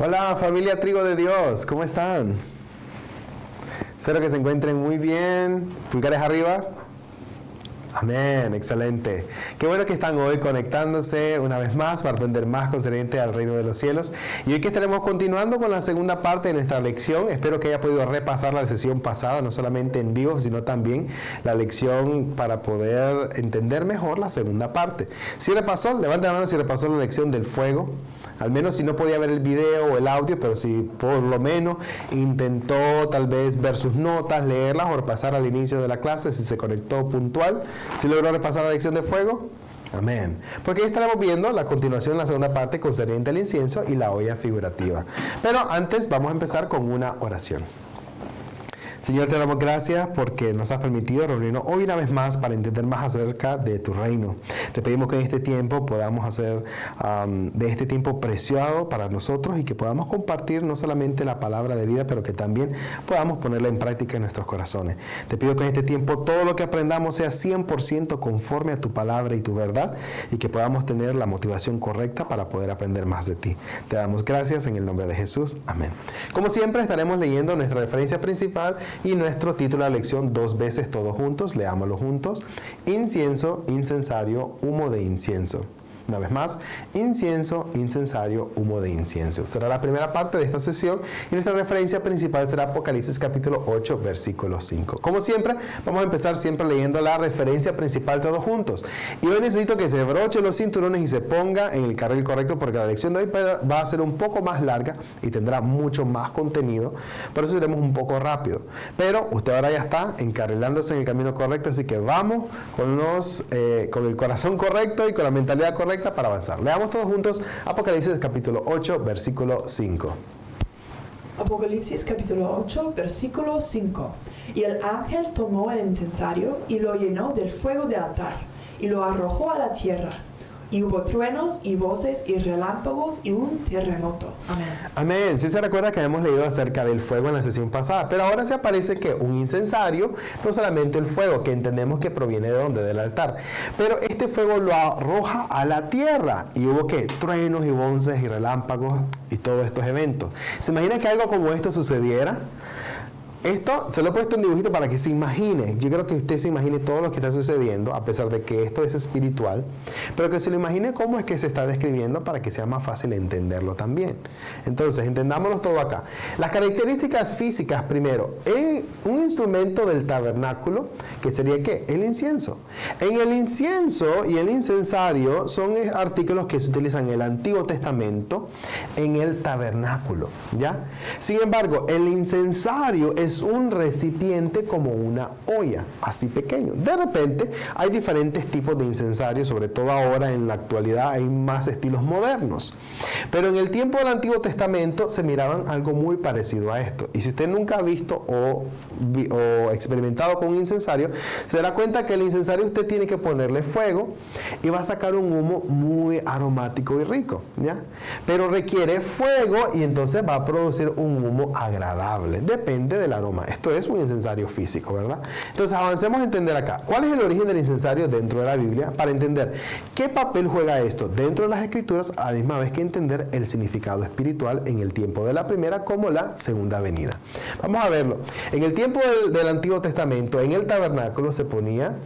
Hola familia Trigo de Dios, ¿cómo están? Espero que se encuentren muy bien. Pulgares arriba. Amén, excelente. Qué bueno que están hoy conectándose una vez más para aprender más concerniente al reino de los cielos. Y hoy que estaremos continuando con la segunda parte de nuestra lección. Espero que haya podido repasar la sesión pasada, no solamente en vivo, sino también la lección para poder entender mejor la segunda parte. Si repasó, levanta la mano si repasó la lección del fuego. Al menos si no podía ver el video o el audio, pero si por lo menos intentó tal vez ver sus notas, leerlas o repasar al inicio de la clase, si se conectó puntual, si logró repasar la lección de fuego. Amén. Porque ahí estaremos viendo la continuación en la segunda parte concerniente al incienso y la olla figurativa. Pero antes vamos a empezar con una oración. Señor, te damos gracias porque nos has permitido reunirnos hoy una vez más para entender más acerca de tu reino. Te pedimos que en este tiempo podamos hacer de este tiempo preciado para nosotros y que podamos compartir no solamente la palabra de vida, pero que también podamos ponerla en práctica en nuestros corazones. Te pido que en este tiempo todo lo que aprendamos sea 100% conforme a tu palabra y tu verdad y que podamos tener la motivación correcta para poder aprender más de ti. Te damos gracias en el nombre de Jesús. Amén. Como siempre estaremos leyendo nuestra referencia principal y nuestro título de la lección dos veces todos juntos, leámoslo juntos. Incienso, incensario, humo de incienso. Una vez más, incienso, incensario, humo de incienso. Será la primera parte de esta sesión y nuestra referencia principal será Apocalipsis capítulo 8, versículo 5. Como siempre, vamos a empezar siempre leyendo la referencia principal todos juntos. Y hoy necesito que se broche los cinturones y se ponga en el carril correcto porque la lección de hoy va a ser un poco más larga y tendrá mucho más contenido. Por eso iremos un poco rápido. Pero usted ahora ya está encarrilándose en el camino correcto, así que vamos con el corazón correcto y con la mentalidad correcta para avanzar. Leamos todos juntos Apocalipsis capítulo 8, versículo 5. Apocalipsis capítulo 8, versículo 5. Y el ángel tomó el incensario y lo llenó del fuego del altar y lo arrojó a la tierra. Y hubo truenos y voces y relámpagos y un terremoto. Amén. Amén. Si se recuerda que habíamos leído acerca del fuego en la sesión pasada, pero ahora se aparece que un incensario, no solamente el fuego, que entendemos que proviene de donde, del altar, pero este fuego lo arroja a la tierra. Y hubo que truenos y voces y relámpagos y todos estos eventos. ¿Se imagina que algo como esto sucediera? Esto se lo he puesto en dibujito para que se imagine. Yo creo que usted se imagine todo lo que está sucediendo, a pesar de que esto es espiritual, pero que se lo imagine cómo es que se está describiendo para que sea más fácil entenderlo también. Entonces, entendámoslo todo acá. Las características físicas, primero, en un instrumento del tabernáculo, que sería ¿qué? El incienso. En el incienso y el incensario son artículos que se utilizan en el Antiguo Testamento en el tabernáculo, ¿ya? Sin embargo, el incensario es un recipiente como una olla, así pequeño. De repente hay diferentes tipos de incensarios, sobre todo ahora en la actualidad hay más estilos modernos. Pero en el tiempo del Antiguo Testamento se miraban algo muy parecido a esto. Y si usted nunca ha visto o experimentado con un incensario, se dará cuenta que el incensario usted tiene que ponerle fuego y va a sacar un humo muy aromático y rico, ¿ya? Pero requiere fuego y entonces va a producir un humo agradable. Depende del aroma. Esto es un incensario físico, ¿verdad? Entonces avancemos a entender acá. ¿Cuál es el origen del incensario dentro de la Biblia? Para entender qué papel juega esto dentro de las Escrituras, a la misma vez que entender el significado espiritual en el tiempo de la primera como la segunda venida. Vamos a verlo. En el tiempo del Antiguo Testamento, en el tabernáculo se ponía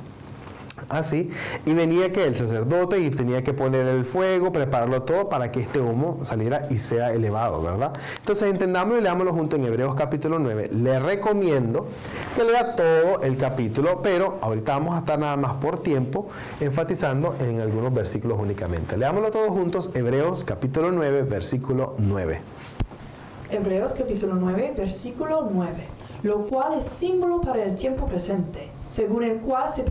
así, y venía que el sacerdote y tenía que poner el fuego, prepararlo todo para que este humo saliera y sea elevado, ¿verdad? Entonces entendámoslo y leámoslo junto en Hebreos capítulo 9. Le recomiendo que lea todo el capítulo, pero ahorita vamos a estar nada más por tiempo enfatizando en algunos versículos únicamente. Leámoslo todos juntos, Hebreos capítulo 9, versículo 9. Hebreos capítulo 9, versículo 9. Lo cual es símbolo para el tiempo presente, según el cual se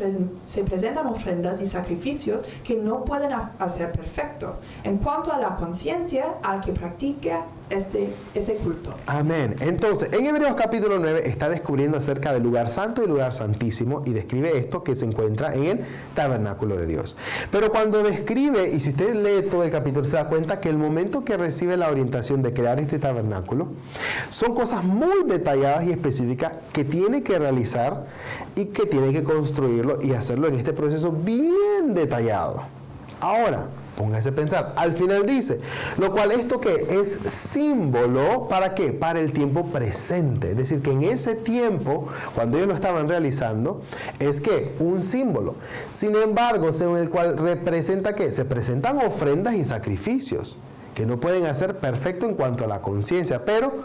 presentan ofrendas y sacrificios que no pueden hacer perfecto, en cuanto a la conciencia al que practica este culto. Amén. Entonces, en Hebreos capítulo 9 está descubriendo acerca del lugar santo y lugar santísimo y describe esto que se encuentra en el tabernáculo de Dios. Pero cuando describe, y si usted lee todo el capítulo, se da cuenta que el momento que recibe la orientación de crear este tabernáculo, son cosas muy detalladas y específicas que tiene que realizar y que tiene que construirlo y hacerlo en este proceso bien detallado. Ahora, Póngase a pensar. Al final dice, lo cual esto que es símbolo, ¿para qué? Para el tiempo presente. Es decir, que en ese tiempo, cuando ellos lo estaban realizando, es que un símbolo. Sin embargo, según el cual representa ¿qué? Se presentan ofrendas y sacrificios que no pueden hacer perfecto en cuanto a la conciencia, pero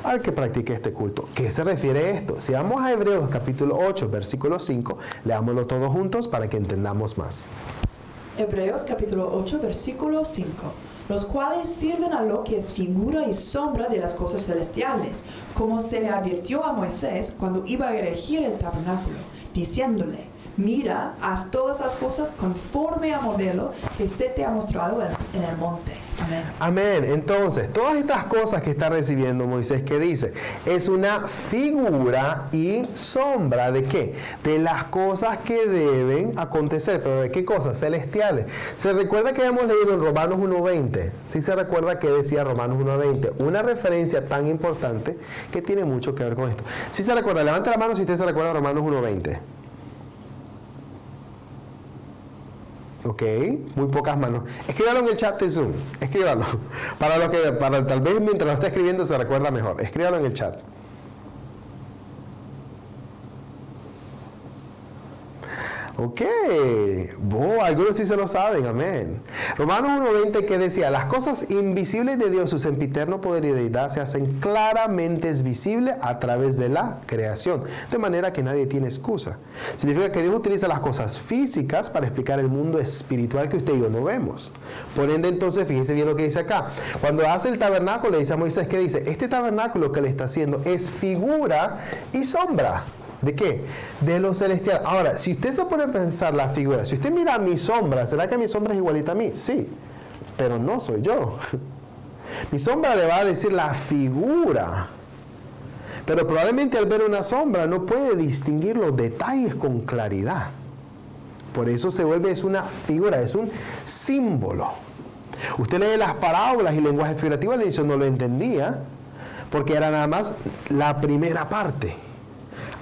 al que practique este culto. ¿Qué se refiere a esto? Si vamos a Hebreos capítulo 8, versículo 5, leámoslo todos juntos para que entendamos más. Hebreos capítulo 8, versículo 5. Los cuales sirven a lo que es figura y sombra de las cosas celestiales, como se le advirtió a Moisés cuando iba a erigir el tabernáculo, diciéndole: mira, haz todas las cosas conforme al modelo que se te ha mostrado en el monte. Amén. Amén. Entonces, todas estas cosas que está recibiendo Moisés, ¿qué dice? Es una figura y sombra ¿de qué? De las cosas que deben acontecer. ¿Pero de qué cosas? Celestiales. ¿Se recuerda que hemos leído en Romanos 1.20? Sí se recuerda que decía Romanos 1.20. Una referencia tan importante que tiene mucho que ver con esto. ¿Sí se recuerda? Levante la mano si usted se recuerda de Romanos 1.20. Ok, muy pocas manos. Escríbalo en el chat de Zoom. Escríbalo. Para tal vez mientras lo esté escribiendo se recuerda mejor. Escríbalo en el chat. Ok, algunos sí se lo saben, amén. Romanos 1.20 que decía, las cosas invisibles de Dios, su sempiterno poder y deidad se hacen claramente visibles a través de la creación, de manera que nadie tiene excusa. Significa que Dios utiliza las cosas físicas para explicar el mundo espiritual que usted y yo no vemos. Por ende, entonces, fíjese bien lo que dice acá. Cuando hace el tabernáculo, le dice a Moisés, ¿qué dice? Este tabernáculo que le está haciendo es figura y sombra. ¿De qué? De lo celestial. Ahora, si usted se pone a pensar la figura, si usted mira mi sombra, ¿será que mi sombra es igualita a mí? Sí, pero no soy yo. Mi sombra le va a decir la figura. Pero probablemente al ver una sombra no puede distinguir los detalles con claridad. Por eso se vuelve, es una figura, es un símbolo. Usted lee las parábolas y lenguaje figurativo, al inicio no lo entendía, porque era nada más la primera parte.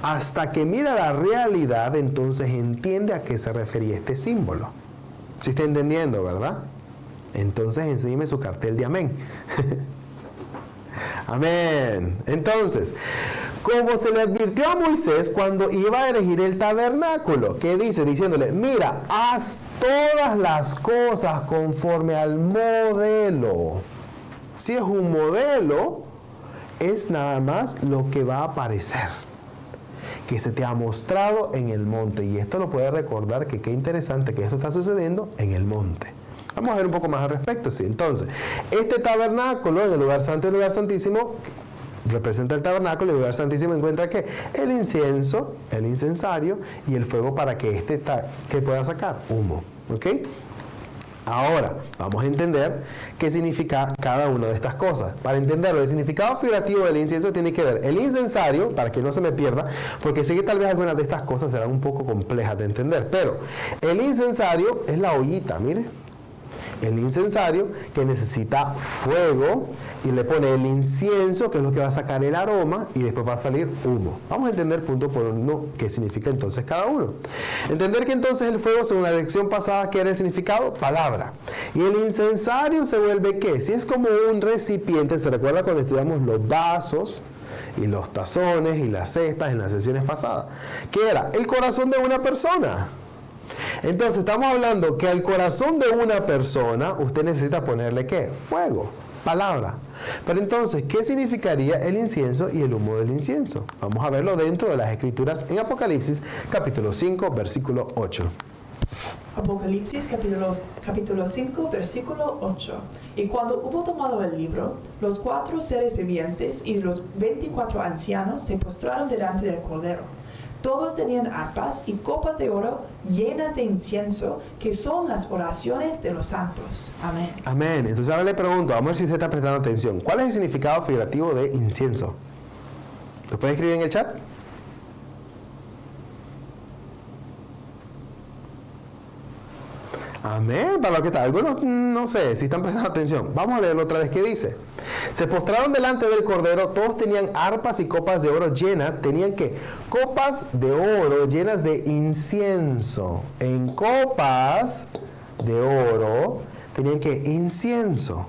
Hasta que mira la realidad, entonces entiende a qué se refería este símbolo. ¿Sí está entendiendo, verdad? Entonces enséñeme su cartel de amén. Amén. Entonces, como se le advirtió a Moisés cuando iba a erigir el tabernáculo, ¿qué dice? Diciéndole, mira, haz todas las cosas conforme al modelo. Si es un modelo, es nada más lo que va a aparecer, que se te ha mostrado en el monte. Y esto lo puede recordar que qué interesante que esto está sucediendo en el monte. Vamos a ver un poco más al respecto. Sí, entonces, este tabernáculo en el lugar santo y el lugar santísimo representa el tabernáculo. Y el lugar santísimo encuentra ¿qué? El incienso, el incensario y el fuego para que que pueda sacar humo. ¿Ok? Ahora, vamos a entender qué significa cada una de estas cosas. Para entenderlo, el significado figurativo del incienso tiene que ver el incensario, para que no se me pierda, porque sé que tal vez algunas de estas cosas serán un poco complejas de entender, pero el incensario es la ollita, mire. El incensario que necesita fuego y le pone el incienso, que es lo que va a sacar el aroma, y después va a salir humo. Vamos a entender punto por uno qué significa entonces cada uno. Entender que entonces el fuego, según la lección pasada, ¿qué era el significado? Palabra. Y el incensario se vuelve ¿qué? Si es como un recipiente, ¿se recuerda cuando estudiamos los vasos y los tazones y las cestas en las sesiones pasadas? ¿Qué era? El corazón de una persona. Entonces estamos hablando que al corazón de una persona usted necesita ponerle ¿qué? Fuego, palabra. Pero entonces, ¿qué significaría el incienso y el humo del incienso? Vamos a verlo dentro de las Escrituras en Apocalipsis capítulo 5, versículo 8. Apocalipsis capítulo 5, versículo 8. Y cuando hubo tomado el libro, los 4 seres vivientes y los 24 ancianos se postraron delante del Cordero. Todos tenían arpas y copas de oro llenas de incienso, que son las oraciones de los santos. Amén. Amén. Entonces ahora le pregunto, vamos a ver si usted está prestando atención. ¿Cuál es el significado figurativo de incienso? ¿Lo puede escribir en el chat? Amén, para lo que está. Algunos no sé si están prestando atención. Vamos a leerlo otra vez. ¿Qué dice? Se postraron delante del Cordero, todos tenían arpas y copas de oro llenas. ¿Tenían qué? Copas de oro llenas de incienso. En copas de oro tenían que incienso,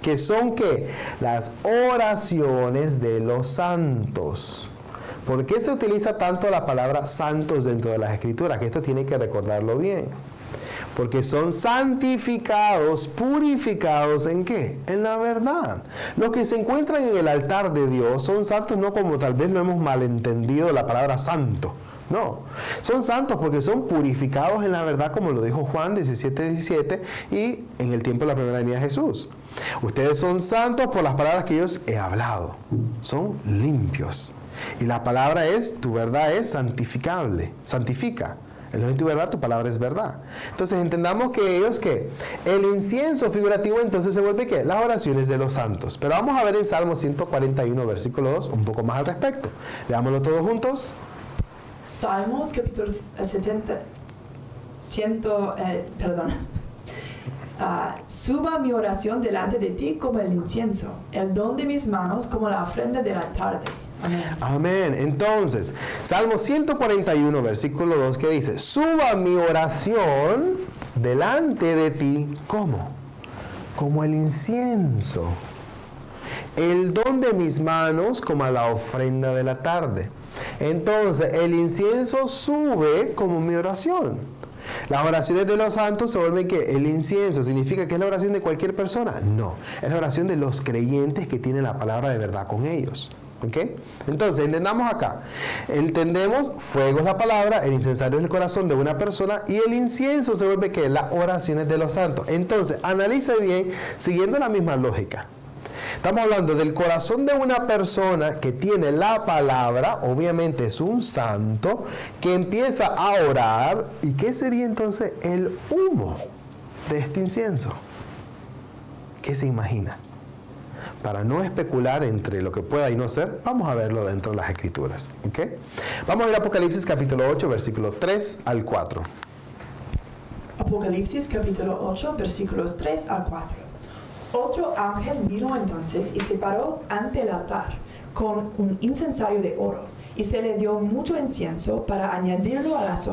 que son ¿qué? Las oraciones de los santos. ¿Por qué se utiliza tanto la palabra santos dentro de las Escrituras? Que esto tiene que recordarlo bien. Porque son santificados, purificados, ¿en qué? En la verdad. Los que se encuentran en el altar de Dios son santos no como tal vez lo hemos malentendido la palabra santo. No, son santos porque son purificados en la verdad, como lo dijo Juan 17:17 y en el tiempo de la primera venida de Jesús. Ustedes son santos por las palabras que yo os he hablado. Son limpios. Y la palabra es, tu verdad es santificable, santifica. En tu verdad, tu palabra es verdad. Entonces entendamos que ellos, que el incienso figurativo entonces se vuelve, ¿qué? Las oraciones de los santos. Pero vamos a ver en Salmo 141, versículo 2, un poco más al respecto. Leámoslo todos juntos. Salmos capítulo 70, suba mi oración delante de ti como el incienso, el don de mis manos como la ofrenda de la tarde. Amén. Amén. Entonces, Salmo 141, versículo 2, que dice, suba mi oración delante de ti, ¿cómo? Como el incienso, el don de mis manos como a la ofrenda de la tarde. Entonces, el incienso sube como mi oración. Las oraciones de los santos se vuelven que el incienso significa que es la oración de cualquier persona. No, es la oración de los creyentes que tienen la palabra de verdad con ellos. ¿Ok? Entonces, entendamos acá. Entendemos, fuego es la palabra, el incensario es el corazón de una persona y el incienso se vuelve que las oraciones de los santos. Entonces, analice bien, siguiendo la misma lógica. Estamos hablando del corazón de una persona que tiene la palabra, obviamente es un santo, que empieza a orar. ¿Y qué sería entonces el humo de este incienso? ¿Qué se imagina? Para no especular entre lo que pueda y no ser, vamos a verlo dentro de las Escrituras. ¿Okay? Vamos a ir a Apocalipsis capítulo 8, versículos 3 al 4. Apocalipsis capítulo 8, versículos 3 al 4. Otro ángel vino entonces y se paró ante el altar con un incensario de oro, y se le dio mucho incienso para añadirlo a las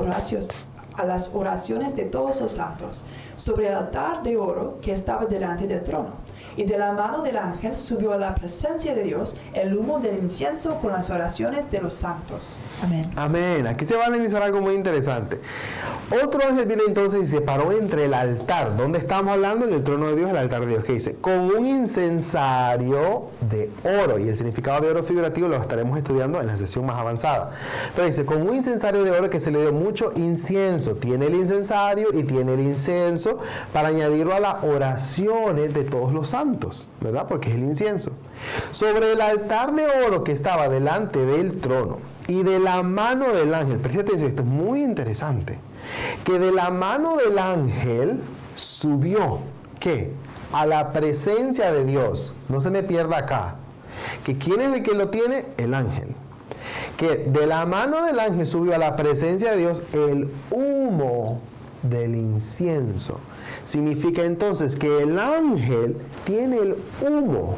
oraciones de todos los santos, sobre el altar de oro que estaba delante del trono. Y de la mano del ángel subió a la presencia de Dios el humo del incienso con las oraciones de los santos. Amén. Amén. Aquí se va a analizar algo muy interesante. Otro ángel vino entonces y se paró entre el altar, donde estamos hablando, en el trono de Dios, el altar de Dios, que dice, con un incensario de oro. Y el significado de oro figurativo lo estaremos estudiando en la sesión más avanzada. Pero dice, con un incensario de oro que se le dio mucho incienso. Tiene el incensario y tiene el incienso para añadirlo a las oraciones de todos los santos, ¿verdad? Porque es el incienso. Sobre el altar de oro que estaba delante del trono y de la mano del ángel, presta atención, esto es muy interesante, que de la mano del ángel subió, ¿qué? A la presencia de Dios. No se me pierda acá. ¿Que quién es el que lo tiene? El ángel. Que de la mano del ángel subió a la presencia de Dios el humo del incienso. Significa entonces que el ángel tiene el humo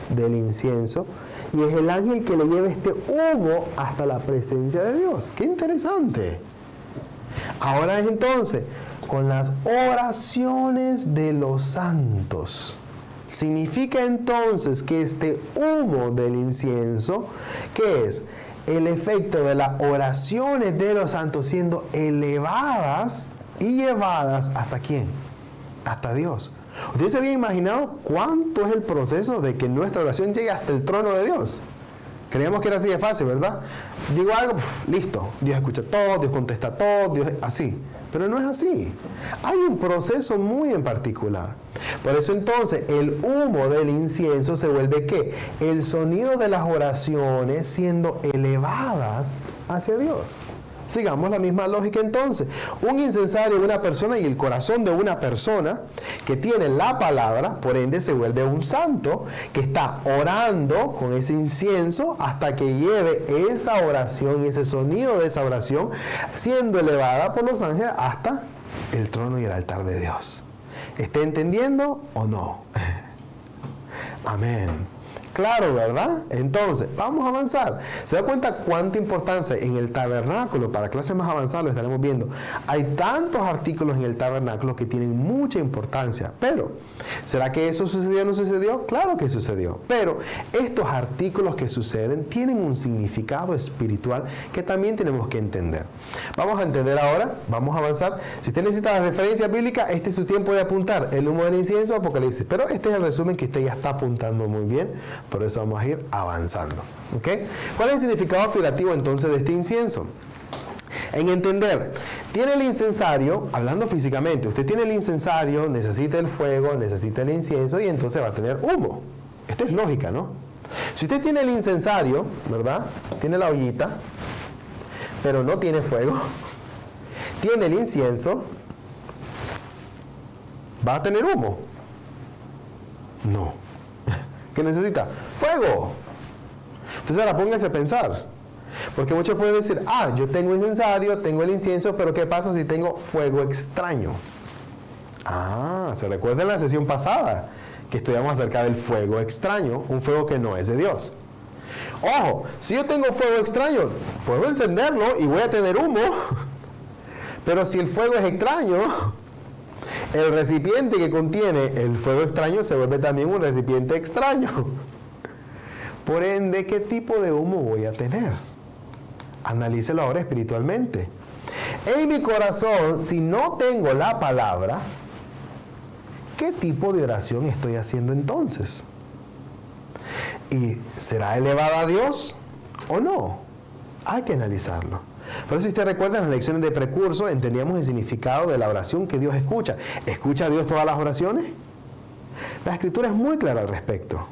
del incienso y es el ángel que le lleva este humo hasta la presencia de Dios. ¡Qué interesante! Ahora es entonces con las oraciones de los santos. Significa entonces que este humo del incienso, ¿qué es? El efecto de las oraciones de los santos siendo elevadas y llevadas ¿hasta quién? Hasta Dios. ¿Ustedes se habían imaginado cuánto es el proceso de que nuestra oración llegue hasta el trono de Dios? Creíamos que era así de fácil, ¿verdad? Digo algo, listo. Dios escucha todo, Dios contesta todo, Dios así. Pero no es así. Hay un proceso muy en particular. Por eso entonces el humo del incienso se vuelve ¿qué? El sonido de las oraciones siendo elevadas hacia Dios. Sigamos la misma lógica entonces. Un incensario de una persona y el corazón de una persona que tiene la palabra, por ende se vuelve un santo que está orando con ese incienso hasta que lleve esa oración y ese sonido de esa oración siendo elevada por los ángeles hasta el trono y el altar de Dios. ¿Está entendiendo o no? Amén. Claro, ¿verdad? Entonces, vamos a avanzar. ¿Se da cuenta cuánta importancia en el tabernáculo? Para clases más avanzadas lo estaremos viendo. Hay tantos artículos en el tabernáculo que tienen mucha importancia. Pero, ¿será que eso sucedió o no sucedió? Claro que sucedió. Pero estos artículos que suceden tienen un significado espiritual que también tenemos que entender. Vamos a entender ahora, vamos a avanzar. Si usted necesita la referencia bíblica, este es su tiempo de apuntar. El humo del incienso, Apocalipsis. Pero este es el resumen que usted ya está apuntando muy bien. Por eso vamos a ir avanzando. ¿Ok? ¿Cuál es el significado figurativo entonces de este incienso? En entender, tiene el incensario, hablando físicamente, usted tiene el incensario, necesita el fuego, necesita el incienso y entonces va a tener humo. Esto es lógica, ¿no? Si usted tiene el incensario, ¿verdad? Tiene la ollita, pero no tiene fuego, tiene el incienso, ¿va a tener humo? No. ¿Qué necesita? ¡Fuego! Entonces ahora póngase a pensar. Porque muchos pueden decir, yo tengo incensario, tengo el incienso, pero ¿qué pasa si tengo fuego extraño? ¿Se recuerda en la sesión pasada que estudiamos acerca del fuego extraño? Un fuego que no es de Dios. Ojo, si yo tengo fuego extraño, puedo encenderlo y voy a tener humo. Pero si el fuego es extraño, el recipiente que contiene el fuego extraño se vuelve también un recipiente extraño. Por ende, ¿qué tipo de humo voy a tener? Analícelo ahora espiritualmente. En mi corazón, si no tengo la palabra, ¿qué tipo de oración estoy haciendo entonces? ¿Y será elevada a Dios o no? Hay que analizarlo. Por eso, si usted recuerda, en las lecciones de precurso entendíamos el significado de la oración que Dios escucha. ¿Escucha Dios todas las oraciones? La Escritura es muy clara al respecto.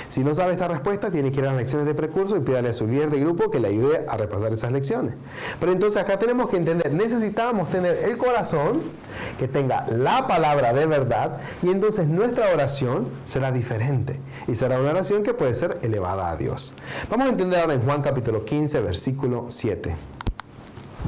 Si no sabe esta respuesta, tiene que ir a las lecciones de precurso y pídale a su líder de grupo que le ayude a repasar esas lecciones. Pero entonces acá tenemos que entender, necesitamos tener el corazón que tenga la palabra de verdad y entonces nuestra oración será diferente y será una oración que puede ser elevada a Dios. Vamos a entender ahora en Juan capítulo 15, versículo 7.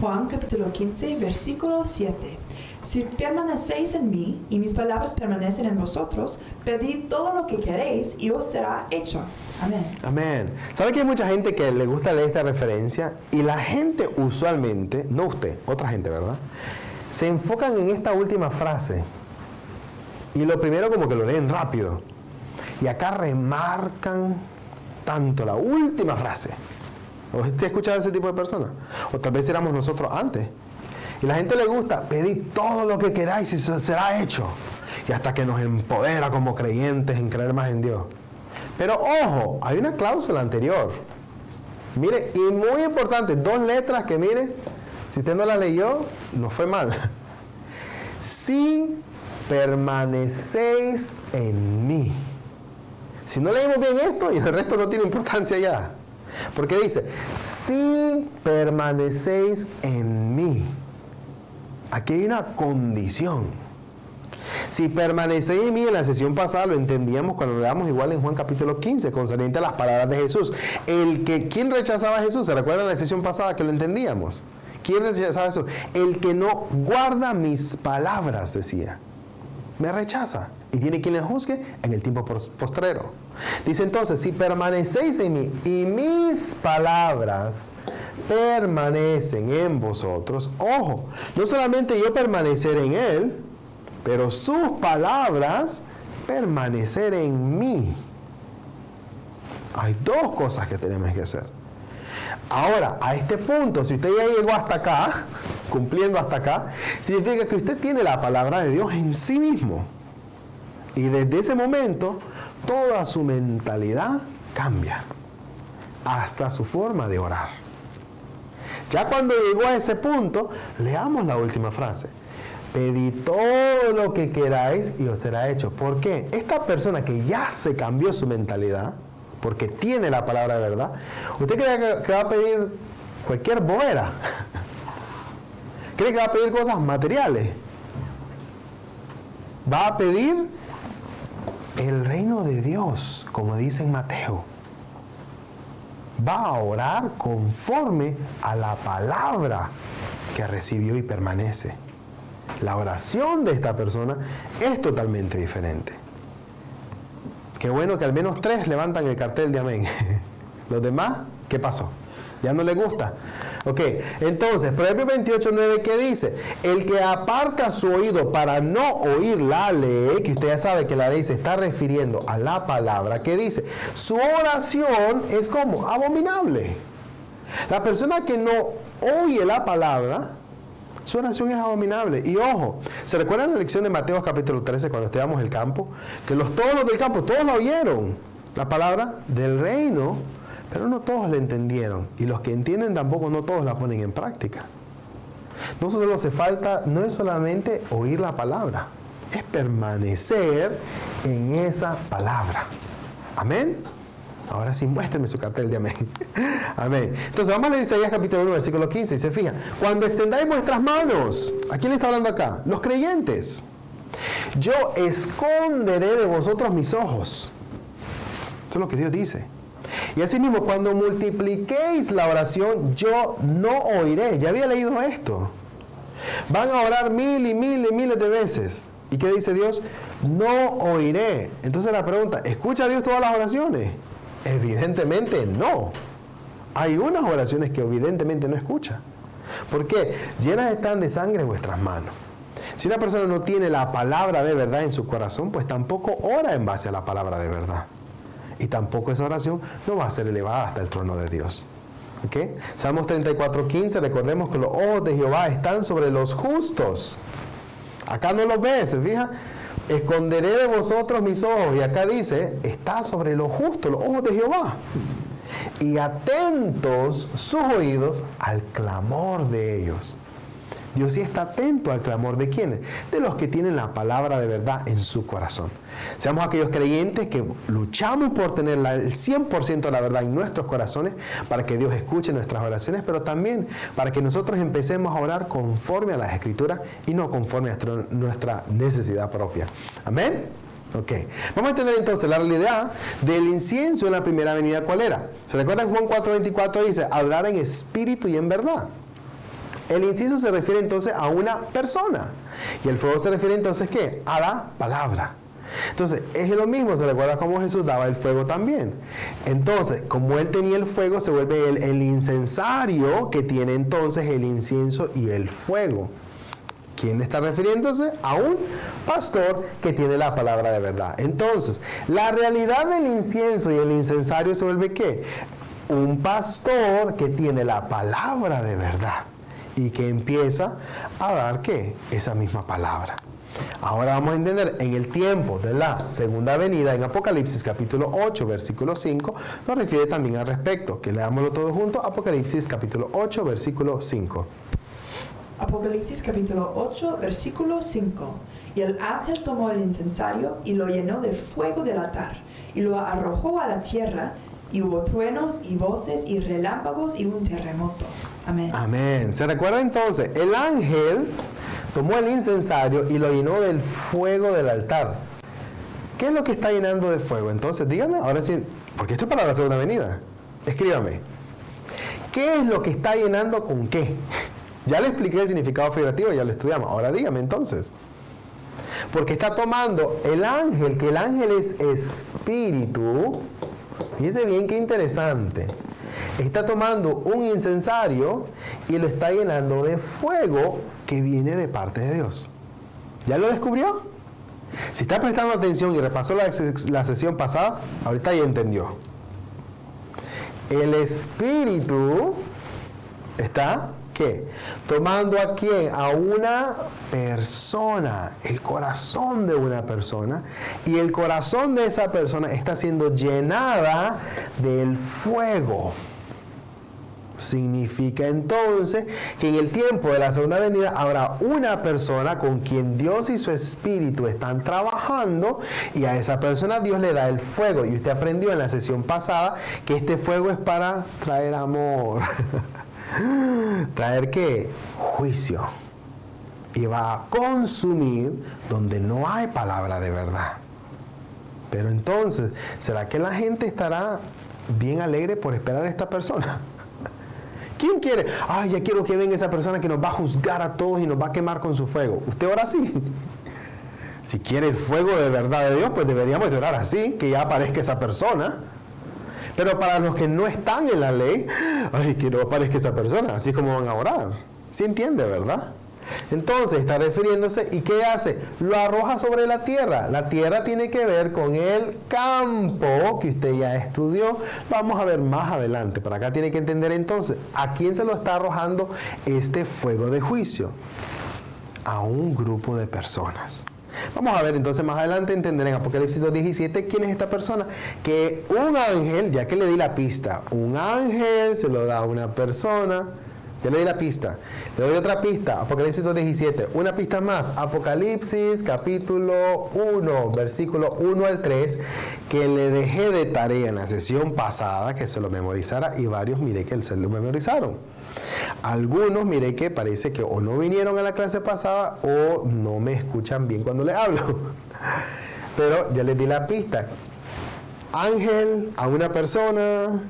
Juan capítulo 15, versículo 7. Si permanecéis en mí y mis palabras permanecen en vosotros, pedid todo lo que queréis y os será hecho. Amén. Amén. ¿Sabe que hay mucha gente que le gusta leer esta referencia? Y la gente usualmente, no usted, otra gente, ¿verdad? Se enfocan en esta última frase. Y lo primero como que lo leen rápido. Y acá remarcan tanto la última frase. ¿Usted ha escuchado a ese tipo de personas? O tal vez éramos nosotros antes. Y a la gente le gusta pedir todo lo que queráis y será hecho. Y hasta que nos empodera como creyentes en creer más en Dios. Pero ojo, hay una cláusula anterior. Mire, y muy importante, 2 letras que mire, si usted no la leyó, no fue mal. Si permanecéis en mí. Si no leímos bien esto, y el resto no tiene importancia ya. Porque dice, si permanecéis en mí. Aquí hay una condición. Si permanecéis en mí, en la sesión pasada lo entendíamos cuando le damos igual en Juan capítulo 15, concerniente a las palabras de Jesús. ¿Quién rechazaba a Jesús? ¿Se recuerdan en la sesión pasada que lo entendíamos? ¿Quién rechazaba a Jesús? El que no guarda mis palabras, decía. Me rechaza. Y tiene quien le juzgue en el tiempo postrero. Dice entonces, si permanecéis en mí y mis palabras permanecen en vosotros, ojo, no solamente yo permanecer en Él, pero sus palabras permanecer en mí. Hay 2 cosas que tenemos que hacer. Ahora, a este punto, si usted ya llegó hasta acá, cumpliendo hasta acá, significa que usted tiene la palabra de Dios en sí mismo. Y desde ese momento, toda su mentalidad cambia, hasta su forma de orar. Ya cuando llegó a ese punto, leamos la última frase. Pedid todo lo que queráis y os será hecho. ¿Por qué? Esta persona que ya se cambió su mentalidad, porque tiene la palabra de verdad, ¿usted cree que va a pedir cualquier bobera? ¿Cree que va a pedir cosas materiales? Va a pedir el reino de Dios, como dice en Mateo. Va a orar conforme a la palabra que recibió y permanece. La oración de esta persona es totalmente diferente. Qué bueno que al menos 3 levantan el cartel de amén. Los demás, ¿qué pasó? ¿Ya no les gusta? Ok, entonces, Proverbios 28:9, ¿qué dice? El que aparta su oído para no oír la ley, que usted ya sabe que la ley se está refiriendo a la palabra, ¿qué dice? Su oración es como abominable. La persona que no oye la palabra, su oración es abominable. Y ojo, ¿se recuerdan la lección de Mateo capítulo 13 cuando estudiamos el campo? Que todos los del campo, todos la oyeron, la palabra del reino, pero no todos la entendieron. Y los que entienden tampoco, no todos la ponen en práctica. No solo hace falta, no es solamente oír la palabra, es permanecer en esa palabra. Amén. Ahora sí, muéstrame su cartel de amén. Amén. Entonces vamos a leer Isaías capítulo 1, versículo 15. Y se fija, cuando extendáis vuestras manos, ¿a quién le está hablando acá? Los creyentes. Yo esconderé de vosotros mis ojos. Eso es lo que Dios dice. Y asimismo, cuando multipliquéis la oración, yo no oiré. Ya había leído esto. Van a orar 1000 y 1000 y miles de veces. ¿Y qué dice Dios? No oiré. Entonces la pregunta, ¿escucha Dios todas las oraciones? Evidentemente no. Hay unas oraciones que evidentemente no escucha. ¿Por qué? Llenas están de sangre vuestras manos. Si una persona no tiene la palabra de verdad en su corazón, pues tampoco ora en base a la palabra de verdad. Y tampoco esa oración no va a ser elevada hasta el trono de Dios. ¿Okay? Salmos 34:15, recordemos que los ojos de Jehová están sobre los justos. Acá no los ves, ¿se fija? Esconderé de vosotros mis ojos. Y acá dice, está sobre los justos, los ojos de Jehová. Y atentos sus oídos al clamor de ellos. Dios sí está atento al clamor de ¿quiénes? De los que tienen la palabra de verdad en su corazón. Seamos aquellos creyentes que luchamos por tener el 100% de la verdad en nuestros corazones para que Dios escuche nuestras oraciones, pero también para que nosotros empecemos a orar conforme a las Escrituras y no conforme a nuestra necesidad propia. ¿Amén? Ok. Vamos a entender entonces la realidad del incienso en la primera venida. ¿Cuál era? ¿Se recuerdan? Juan 4:24 dice, hablar en espíritu y en verdad. El incienso se refiere entonces a una persona. Y el fuego se refiere entonces, ¿qué? A la palabra. Entonces, es lo mismo, se recuerda cómo Jesús daba el fuego también. Entonces, como Él tenía el fuego, se vuelve el incensario que tiene entonces el incienso y el fuego. ¿Quién le está refiriéndose? A un pastor que tiene la palabra de verdad. Entonces, la realidad del incienso y el incensario se vuelve ¿qué? Un pastor que tiene la palabra de verdad. Y que empieza a dar, ¿qué? Esa misma palabra. Ahora vamos a entender, en el tiempo de la segunda venida, en Apocalipsis capítulo 8, versículo 5, nos refiere también al respecto. Que leámoslo todo junto, Apocalipsis capítulo 8, versículo 5. Apocalipsis capítulo 8, versículo 5. Y el ángel tomó el incensario y lo llenó del fuego del altar, y lo arrojó a la tierra, y hubo truenos y voces y relámpagos y un terremoto. Amén. Amén. ¿Se recuerda entonces? El ángel tomó el incensario y lo llenó del fuego del altar. ¿Qué es lo que está llenando de fuego? Entonces, dígame, ahora sí, porque esto es para la segunda venida. Escríbame. ¿Qué es lo que está llenando con qué? Ya le expliqué el significado figurativo, ya lo estudiamos. Ahora dígame entonces. Porque está tomando el ángel, que el ángel es espíritu. Fíjense bien qué interesante. Está tomando un incensario y lo está llenando de fuego que viene de parte de Dios. ¿Ya lo descubrió? Si está prestando atención y repasó la sesión pasada, ahorita ya entendió. El Espíritu está, ¿qué? Tomando a quién? A una persona, el corazón de una persona, y el corazón de esa persona está siendo llenada del fuego. Significa entonces que en el tiempo de la segunda venida habrá una persona con quien Dios y su Espíritu están trabajando, y a esa persona Dios le da el fuego. Y usted aprendió en la sesión pasada que este fuego es para traer amor. ¿Traer qué? Juicio. Y va a consumir donde no hay palabra de verdad. Pero entonces, ¿será que la gente estará bien alegre por esperar a esta persona? ¿Quién quiere? Ay, ya quiero que venga esa persona que nos va a juzgar a todos y nos va a quemar con su fuego. ¿Usted ora así? Si quiere el fuego de verdad de Dios, pues deberíamos de orar así, que ya aparezca esa persona. Pero para los que no están en la ley, ay, que no aparezca esa persona, así como van a orar. ¿Sí entiende, verdad? Entonces está refiriéndose, ¿y qué hace? Lo arroja sobre la tierra. La tierra tiene que ver con el campo que usted ya estudió. Vamos a ver más adelante. Por acá tiene que entender entonces, ¿a quién se lo está arrojando este fuego de juicio? A un grupo de personas. Vamos a ver entonces más adelante, entender en Apocalipsis 2:17 quién es esta persona. Que un ángel, ya que le di la pista, un ángel se lo da a una persona. Ya le di la pista. Le doy otra pista. Apocalipsis 2:17. Una pista más. Apocalipsis capítulo 1, versículo 1 al 3, que le dejé de tarea en la sesión pasada, que se lo memorizara, y varios miré que se lo memorizaron. Algunos miré que parece que o no vinieron a la clase pasada o no me escuchan bien cuando les hablo. Pero ya les di la pista. Ángel a una persona,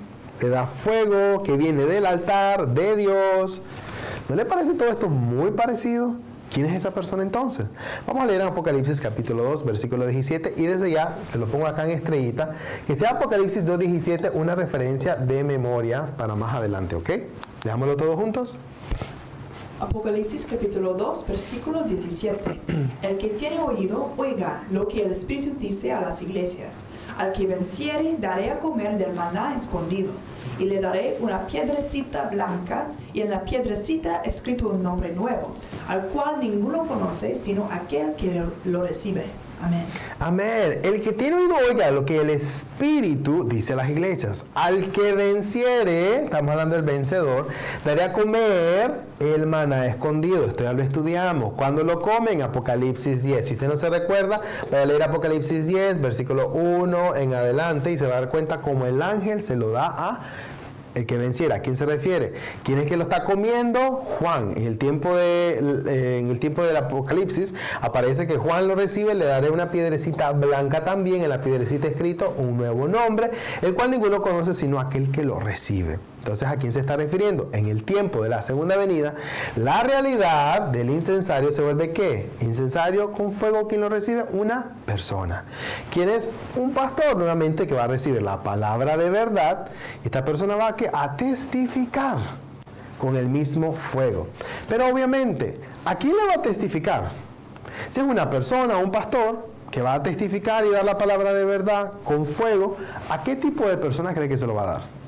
le da fuego que viene del altar de Dios. ¿No le parece todo esto muy parecido? ¿Quién es esa persona entonces? Vamos a leer en Apocalipsis capítulo 2, versículo 17, y desde ya se lo pongo acá en estrellita, que sea Apocalipsis 2:17 una referencia de memoria para más adelante, ¿ok? Dejámoslo todos juntos. Apocalipsis capítulo 2, versículo 17. El que tiene oído, oiga lo que el Espíritu dice a las iglesias. Al que venciere, daré a comer del maná escondido, y le daré una piedrecita blanca, y en la piedrecita escrito un nombre nuevo, al cual ninguno conoce, sino aquel que lo recibe. Amén. Amén. El que tiene oído, oiga lo que el Espíritu dice a las iglesias. Al que venciere, estamos hablando del vencedor, daré a comer el maná escondido. Esto ya lo estudiamos. ¿Cuándo lo comen? Apocalipsis 10. Si usted no se recuerda, vaya a leer Apocalipsis 10, versículo 1 en adelante, y se va a dar cuenta cómo el ángel se lo da a el que venciera. ¿A quién se refiere? ¿Quién es que lo está comiendo? Juan. En el tiempo del Apocalipsis aparece que Juan lo recibe, le daré una piedrecita blanca también, en la piedrecita escrito un nuevo nombre, el cual ninguno conoce sino aquel que lo recibe. Entonces, ¿a quién se está refiriendo? En el tiempo de la segunda venida, la realidad del incensario se vuelve ¿qué? Incensario con fuego. ¿Quién lo recibe? Una persona. ¿Quién es? Un pastor, nuevamente, que va a recibir la palabra de verdad. Esta persona va a testificar con el mismo fuego. Pero obviamente, ¿a quién le va a testificar? Si es una persona, un pastor, que va a testificar y dar la palabra de verdad con fuego, ¿a qué tipo de personas cree que se lo va a dar?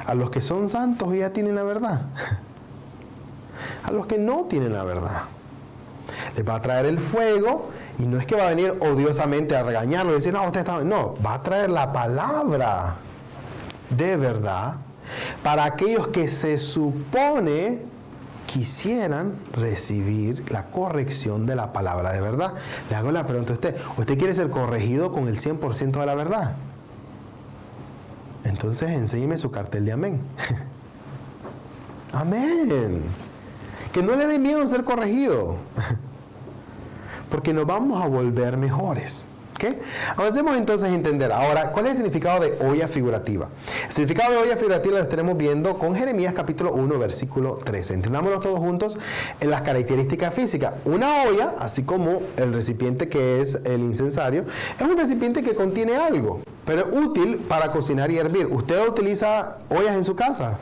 A los que son santos y ya tienen la verdad. A los que no tienen la verdad. Les va a traer el fuego, y no es que va a venir odiosamente a regañarlo y decir, no, usted está... No, va a traer la palabra de verdad para aquellos que se supone quisieran recibir la corrección de la palabra de verdad. Le hago la pregunta a usted. ¿Usted quiere ser corregido con el 100% de la verdad? Entonces enséñeme su cartel de amén. Amén. Que no le dé miedo ser corregido. Porque nos vamos a volver mejores. ¿Okay? Avancemos entonces a entender. Ahora, ¿cuál es el significado de olla figurativa? El significado de olla figurativa lo estaremos viendo con Jeremías capítulo 1, versículo 13. Entendámoslo todos juntos en las características físicas. Una olla, así como el recipiente que es el incensario, es un recipiente que contiene algo, pero es útil para cocinar y hervir. ¿Usted utiliza ollas en su casa?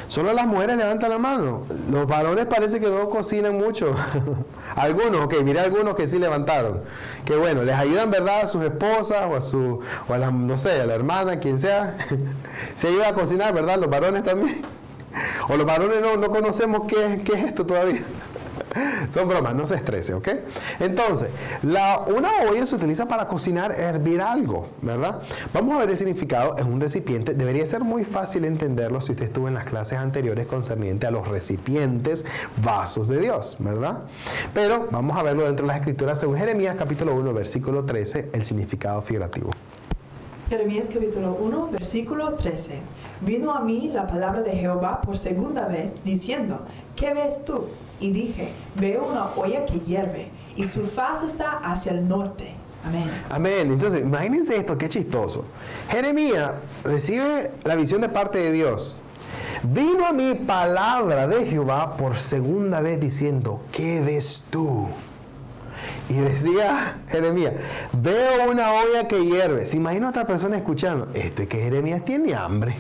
Solo las mujeres levantan la mano. Los varones parece que no cocinan mucho. Algunos, ok, mire algunos que sí levantaron. Que bueno, les ayudan, ¿verdad? A sus esposas o a la, no sé, a la hermana, quien sea. Se ayuda a cocinar, ¿verdad? Los varones también. O los varones no conocemos qué es esto todavía. Son bromas, no se estrese, ¿ok? Entonces, una olla se utiliza para cocinar, hervir algo, ¿verdad? Vamos a ver el significado. Es un recipiente. Debería ser muy fácil entenderlo si usted estuvo en las clases anteriores concerniente a los recipientes, vasos de Dios, ¿verdad? Pero vamos a verlo dentro de las Escrituras según Jeremías capítulo 1, versículo 13, el significado figurativo. Jeremías capítulo 1, versículo 13. Vino a mí la palabra de Jehová por segunda vez, diciendo, ¿qué ves tú? Y dije, veo una olla que hierve, y su faz está hacia el norte. Amén. Amén. Entonces, imagínense esto, qué chistoso. Jeremías recibe la visión de parte de Dios. Vino a mí palabra de Jehová por segunda vez diciendo, ¿qué ves tú? Y decía Jeremías, veo una olla que hierve. Se imagina otra persona escuchando, esto es que Jeremías tiene hambre.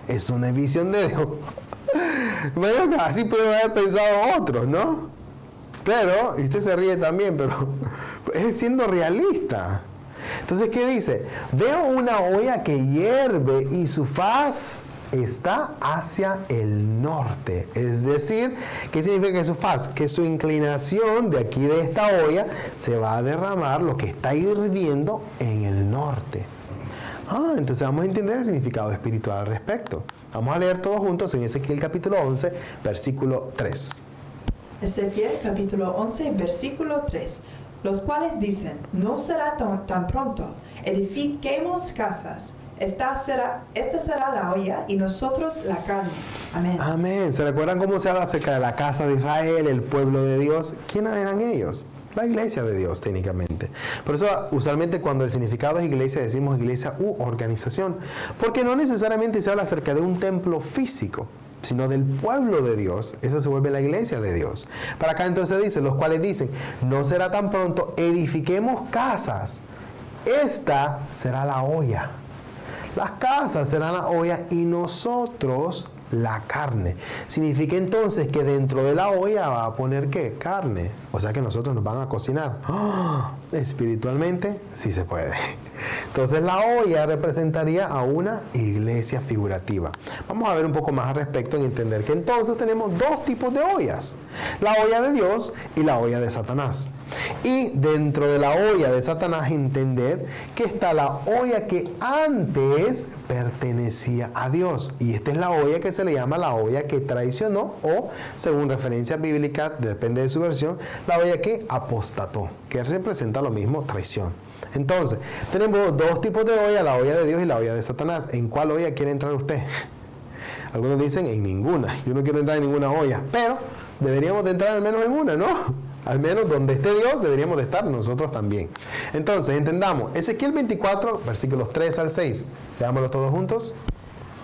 Es una visión de Dios. Imagino que así pueden haber pensado otros, ¿no? Pero, y usted se ríe también, pero es siendo realista. Entonces, ¿qué dice? Veo una olla que hierve y su faz está hacia el norte. Es decir, ¿qué significa que su faz? Que su inclinación de aquí de esta olla se va a derramar lo que está hirviendo en el norte. Entonces vamos a entender el significado espiritual al respecto. Vamos a leer todos juntos en Ezequiel capítulo 11, versículo 3. Ezequiel capítulo 11, versículo 3. Los cuales dicen, no será tan pronto, edifiquemos casas. Esta será la olla y nosotros la carne. Amén. Amén. ¿Se recuerdan cómo se habla acerca de la casa de Israel, el pueblo de Dios? ¿Quiénes eran ellos? La iglesia de Dios, técnicamente. Por eso, usualmente cuando el significado es iglesia, decimos iglesia u organización. Porque no necesariamente se habla acerca de un templo físico, sino del pueblo de Dios. Esa se vuelve la iglesia de Dios. Para acá entonces dice, los cuales dicen, no será tan pronto, edifiquemos casas. Esta será la olla. Las casas serán la olla y nosotros la carne. Significa entonces que dentro de la olla va a poner ¿qué? Carne. O sea que nosotros nos van a cocinar. Espiritualmente sí se puede. Entonces la olla representaría a una iglesia figurativa. Vamos a ver un poco más al respecto y entender que entonces tenemos dos tipos de ollas. La olla de Dios y la olla de Satanás. Y dentro de la olla de Satanás entender que está la olla que antes pertenecía a Dios. Y esta es la olla que se le llama la olla que traicionó o, según referencia bíblica, depende de su versión, la olla que apostató, que representa lo mismo, traición. Entonces, tenemos dos tipos de olla, la olla de Dios y la olla de Satanás. ¿En cuál olla quiere entrar usted? Algunos dicen en ninguna. Yo no quiero entrar en ninguna olla, pero deberíamos de entrar al menos en una, ¿no? Al menos donde esté Dios deberíamos de estar nosotros también. Entonces, entendamos, Ezequiel 24, versículos 3 al 6. Leámoslo todos juntos.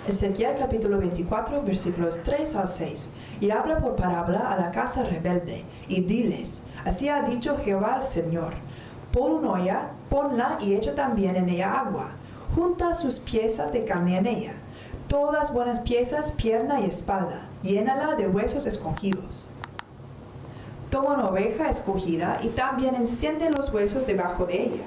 Ezequiel capítulo 24, versículos 3 al 6. Y habla por parábola a la casa rebelde, y diles, así ha dicho Jehová el Señor, pon una olla, ponla y echa también en ella agua, junta sus piezas de carne en ella, todas buenas piezas, pierna y espalda, llénala de huesos escogidos. Toma una oveja escogida y también enciende los huesos debajo de ella,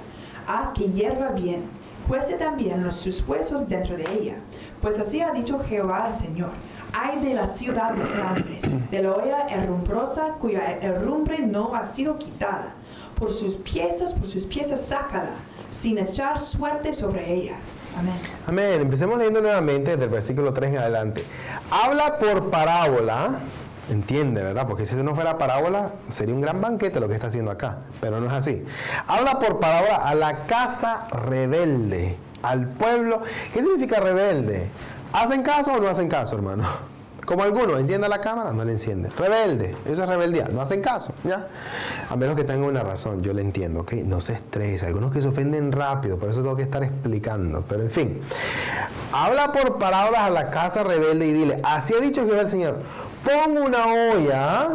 haz que hierva bien, cuece también sus huesos dentro de ella, pues así ha dicho Jehová el Señor. Ay de la ciudad de sangres, de la olla herrumbrosa cuya herrumbre no ha sido quitada. Por sus piezas sácala, sin echar suerte sobre ella. Amén. Amén. Empecemos leyendo nuevamente desde el versículo 3 en adelante. Habla por parábola, entiende, ¿verdad? Porque si no fuera parábola, sería un gran banquete lo que está haciendo acá, pero no es así. Habla por parábola a la casa rebelde, al pueblo. ¿Qué significa rebelde? ¿Hacen caso o no hacen caso, hermano? Como algunos, encienda la cámara, no le enciende. Rebelde, eso es rebeldía, no hacen caso, ¿ya? A menos que tengan una razón, yo le entiendo, ¿ok? No se estrese, algunos que se ofenden rápido, por eso tengo que estar explicando, pero en fin. Habla por parábolas a la casa rebelde y dile, así ha dicho Jehová el Señor, pon una olla,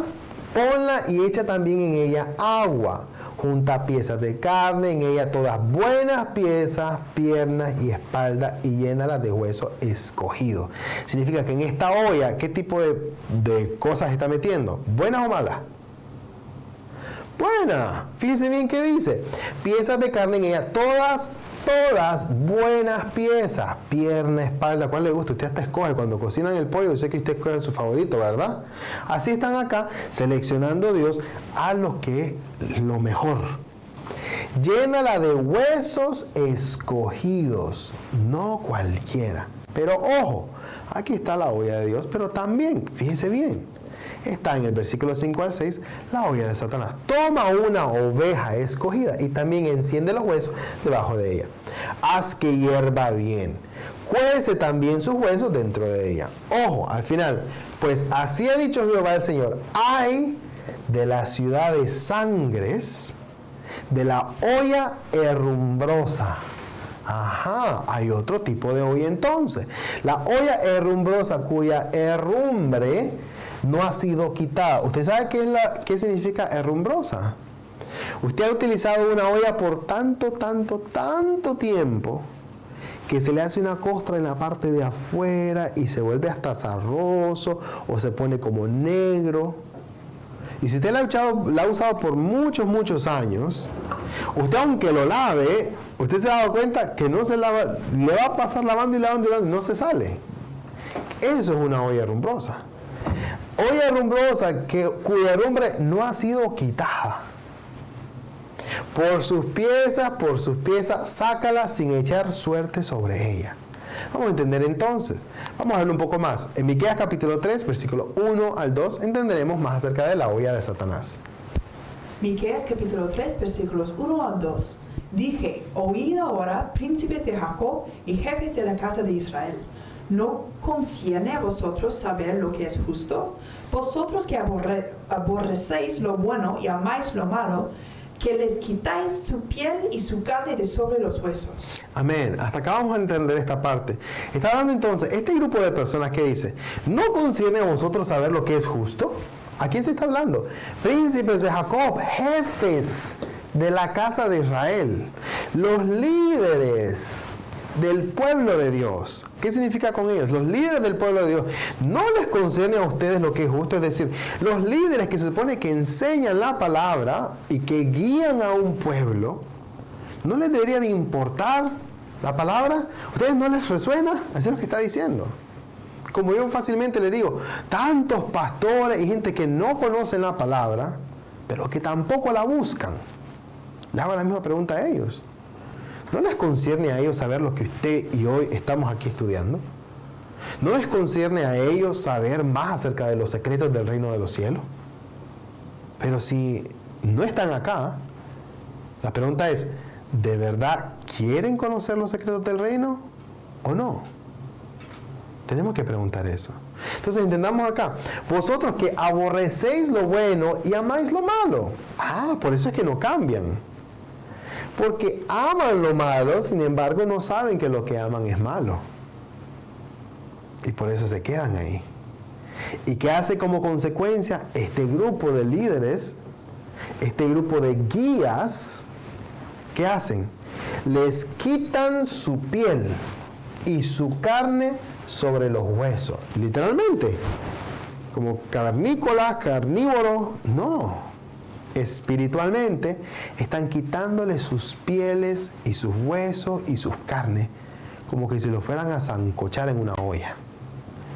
ponla y echa también en ella agua. Junta piezas de carne, en ella todas buenas piezas, piernas y espalda, y llénalas de hueso escogido. Significa que en esta olla, ¿qué tipo de cosas está metiendo? ¿Buenas o malas? Buenas. Fíjense bien qué dice. Piezas de carne en ella, todas buenas piezas, pierna, espalda, ¿cuál le gusta? Usted hasta escoge cuando cocinan el pollo, yo sé que usted escoge su favorito, ¿verdad? Así están acá seleccionando Dios a los que es lo mejor. Llénala de huesos escogidos, no cualquiera. Pero ojo, aquí está la olla de Dios, pero también, fíjense bien, está en el versículo 5 al 6, la olla de Satanás. Toma una oveja escogida y también enciende los huesos debajo de ella. Haz que hierva bien. Cuece también sus huesos dentro de ella. Ojo, al final, pues así ha dicho Jehová el Señor. Ay de la ciudad de sangres, de la olla herrumbrosa. Ajá, hay otro tipo de olla entonces. La olla herrumbrosa cuya herrumbre no ha sido quitada. ¿Usted sabe qué significa herrumbrosa? Usted ha utilizado una olla por tanto tiempo que se le hace una costra en la parte de afuera y se vuelve hasta zarroso o se pone como negro. Y si usted la ha usado por muchos años, usted aunque lo lave, usted se ha dado cuenta que no se lava, le va a pasar lavando y no se sale. Eso es una olla rumbrosa. Olla rumbrosa cuya lumbre no ha sido quitada. Por sus piezas, sácala sin echar suerte sobre ella. Vamos a entender entonces. Vamos a verlo un poco más. En Miqueas capítulo 3, versículo 1 al 2, entenderemos más acerca de la olla de Satanás. Miqueas capítulo 3, versículos 1 al 2. Dije, oíd ahora, príncipes de Jacob y jefes de la casa de Israel. ¿No concierne a vosotros saber lo que es justo? Vosotros que aborrecéis lo bueno y amáis lo malo, que les quitáis su piel y su carne de sobre los huesos. Amén. Hasta acá vamos a entender esta parte. Está hablando entonces, este grupo de personas que dice, ¿no concierne a vosotros saber lo que es justo? ¿A quién se está hablando? Príncipes de Jacob, jefes de la casa de Israel, los líderes del pueblo de Dios. ¿Qué significa con ellos? Los líderes del pueblo de Dios. No les concierne a ustedes lo que es justo, es decir, los líderes que se supone que enseñan la palabra y que guían a un pueblo, ¿no les debería de importar la palabra? ¿A ustedes no les resuena? Eso es lo que está diciendo. Como yo fácilmente le digo, tantos pastores y gente que no conocen la palabra, pero que tampoco la buscan. Le hago la misma pregunta a ellos. ¿No les concierne a ellos saber lo que usted y hoy estamos aquí estudiando? ¿No les concierne a ellos saber más acerca de los secretos del reino de los cielos? Pero si no están acá, la pregunta es, ¿de verdad quieren conocer los secretos del reino o no? Tenemos que preguntar eso. Entonces entendamos acá, vosotros que aborrecéis lo bueno y amáis lo malo. Por eso es que no cambian. Porque aman lo malo, sin embargo no saben que lo que aman es malo. Y por eso se quedan ahí. ¿Y qué hace como consecuencia? Este grupo de líderes, este grupo de guías, ¿qué hacen? Les quitan su piel y su carne sobre los huesos. Literalmente. Como cavernícolas, carnívoros. No. Espiritualmente están quitándole sus pieles y sus huesos y sus carnes como que si lo fueran a sancochar en una olla.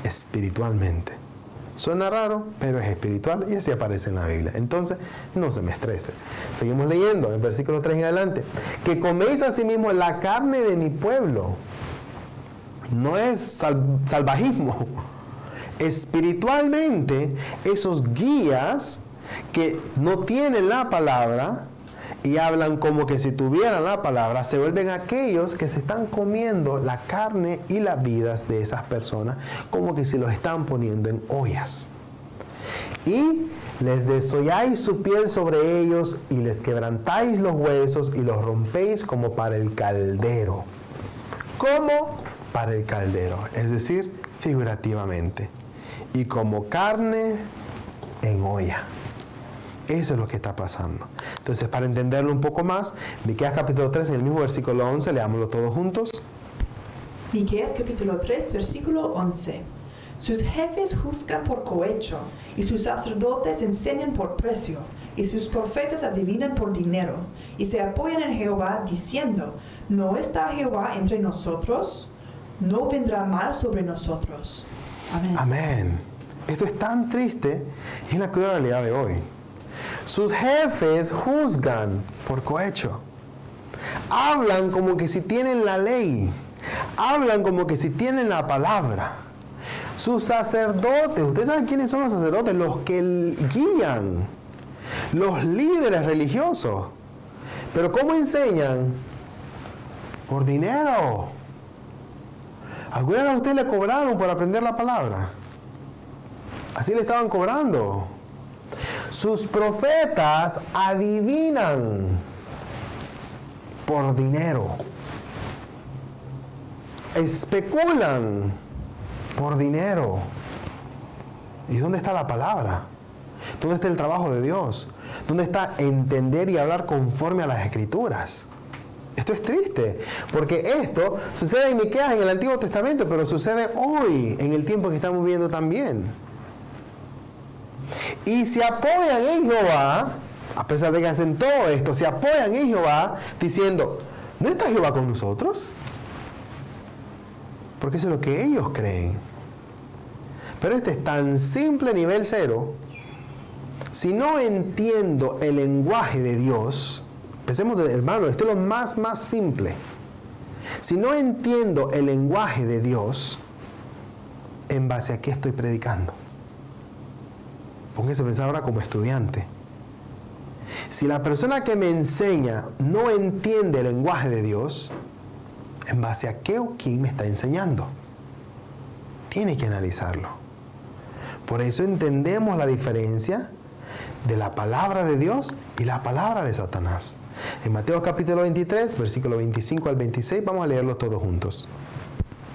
Espiritualmente. Suena raro, pero es espiritual y así aparece en la Biblia. Entonces, no se me estrese. Seguimos leyendo, en el versículo 3 en adelante. Que coméis asimismo la carne de mi pueblo. No es salvajismo. Espiritualmente, esos guías que no tienen la palabra y hablan como que si tuvieran la palabra, se vuelven aquellos que se están comiendo la carne y las vidas de esas personas, como que si los están poniendo en ollas. Y les desolláis su piel sobre ellos y les quebrantáis los huesos y los rompéis como para el caldero. ¿Cómo? Para el caldero, es decir, figurativamente. Y como carne en olla. Eso es lo que está pasando. Entonces, para entenderlo un poco más, Miqueas capítulo 3, en el mismo versículo 11, leámoslo todos juntos. Miqueas capítulo 3, versículo 11. Sus jefes juzgan por cohecho, y sus sacerdotes enseñan por precio, y sus profetas adivinan por dinero, y se apoyan en Jehová, diciendo, ¿no está Jehová entre nosotros? ¿No vendrá mal sobre nosotros? Amén. Amén. Esto es tan triste y es la cruda realidad de hoy. Sus jefes juzgan por cohecho. Hablan como que si tienen la ley. Hablan como que si tienen la palabra. Sus sacerdotes, ¿ustedes saben quiénes son los sacerdotes? Los que guían. Los líderes religiosos. Pero ¿cómo enseñan? Por dinero. ¿Alguna vez a usted le cobraron por aprender la palabra? Así le estaban cobrando. Sus profetas adivinan por dinero. Especulan por dinero. ¿Y dónde está la palabra? ¿Dónde está el trabajo de Dios? ¿Dónde está entender y hablar conforme a las Escrituras? Esto es triste, porque esto sucede en Miqueas en el Antiguo Testamento, pero sucede hoy, en el tiempo que estamos viviendo también. Y se apoyan en Jehová, a pesar de que hacen todo esto, se apoyan en Jehová diciendo, ¿no está Jehová con nosotros? Porque eso es lo que ellos creen. Pero este es tan simple nivel cero. Si no entiendo el lenguaje de Dios, pensemos, hermano, esto es lo más simple. Si no entiendo el lenguaje de Dios, ¿en base a qué estoy predicando? Póngase a pensar ahora como estudiante. Si la persona que me enseña no entiende el lenguaje de Dios, ¿en base a qué o quién me está enseñando? Tiene que analizarlo. Por eso entendemos la diferencia de la palabra de Dios y la palabra de Satanás. En Mateo capítulo 23, versículo 25 al 26, vamos a leerlo todos juntos.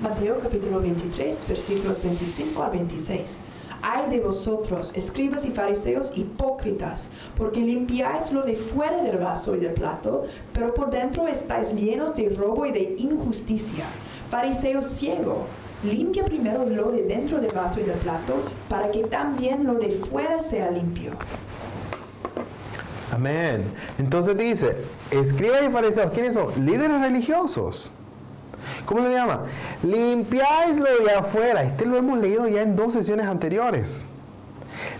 Mateo capítulo 23, versículos 25 al 26. Ay de vosotros, escribas y fariseos hipócritas, porque limpiáis lo de fuera del vaso y del plato, pero por dentro estáis llenos de robo y de injusticia. Fariseo ciego, limpia primero lo de dentro del vaso y del plato, para que también lo de fuera sea limpio. Amén. Entonces dice, escribas y fariseos, ¿quiénes son? Líderes religiosos. ¿Cómo lo llama? Limpiáis lo de afuera. Este lo hemos leído ya en 2 sesiones anteriores.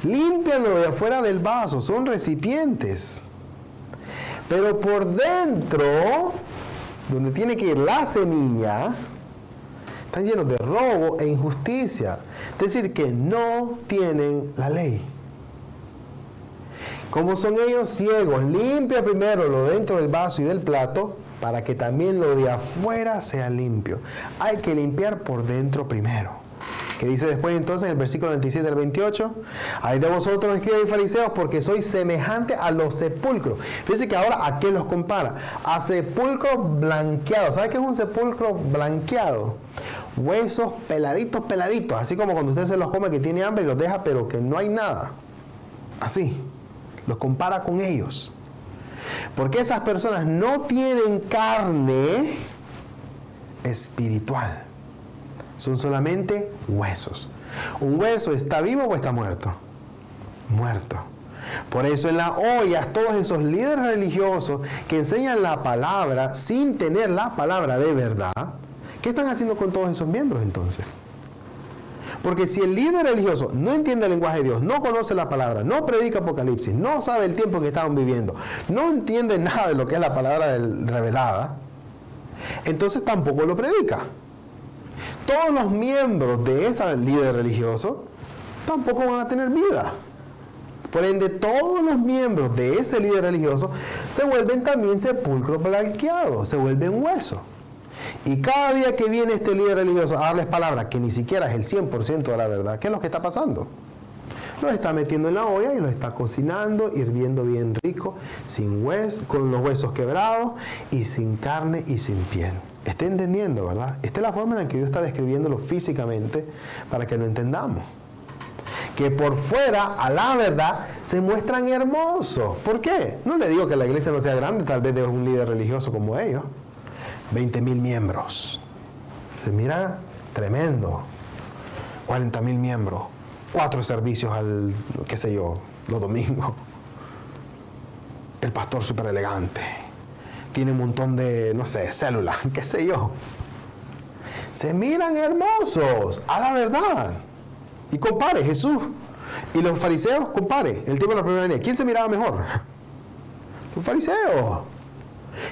Limpian lo de afuera del vaso. Son recipientes. Pero por dentro, donde tiene que ir la semilla, están llenos de robo e injusticia. Es decir, que no tienen la ley. Como son ellos ciegos, limpia primero lo dentro del vaso y del plato, para que también lo de afuera sea limpio. Hay que limpiar por dentro primero. Que dice después entonces en el versículo 27 al 28, hay de vosotros escribas y fariseos porque sois semejante a los sepulcros. Fíjense que ahora ¿a qué los compara? A sepulcros blanqueados. ¿Sabe qué es un sepulcro blanqueado? Huesos peladitos, así como cuando usted se los come que tiene hambre y los deja pero que no hay nada. Así, los compara con ellos. Porque esas personas no tienen carne espiritual. Son solamente huesos. ¿Un hueso está vivo o está muerto? Muerto. Por eso en las ollas todos esos líderes religiosos que enseñan la palabra sin tener la palabra de verdad, ¿qué están haciendo con todos esos miembros entonces? Porque si el líder religioso no entiende el lenguaje de Dios, no conoce la palabra, no predica Apocalipsis, no sabe el tiempo que estaban viviendo, no entiende nada de lo que es la palabra revelada, entonces tampoco lo predica. Todos los miembros de ese líder religioso tampoco van a tener vida. Por ende, todos los miembros de ese líder religioso se vuelven también sepulcros blanqueados, se vuelven huesos. Y cada día que viene este líder religioso a darles palabra que ni siquiera es el 100% de la verdad, ¿qué es lo que está pasando? Los está metiendo en la olla y los está cocinando, hirviendo bien rico, sin hueso, con los huesos quebrados y sin carne y sin piel. ¿Está entendiendo, verdad? Esta es la forma en la que Dios está describiéndolo físicamente para que lo entendamos. Que por fuera, a la verdad, se muestran hermosos. ¿Por qué? No le digo que la iglesia no sea grande, tal vez de un líder religioso como ellos. 20,000 miembros. Se mira tremendo. 40,000 miembros. 4 servicios qué sé yo, los domingos. El pastor súper elegante. Tiene un montón de, no sé, células, qué sé yo. Se miran hermosos, a la verdad. Y compare, Jesús y los fariseos, compare, el tiempo de la primera venida. ¿Quién se miraba mejor? Los fariseos.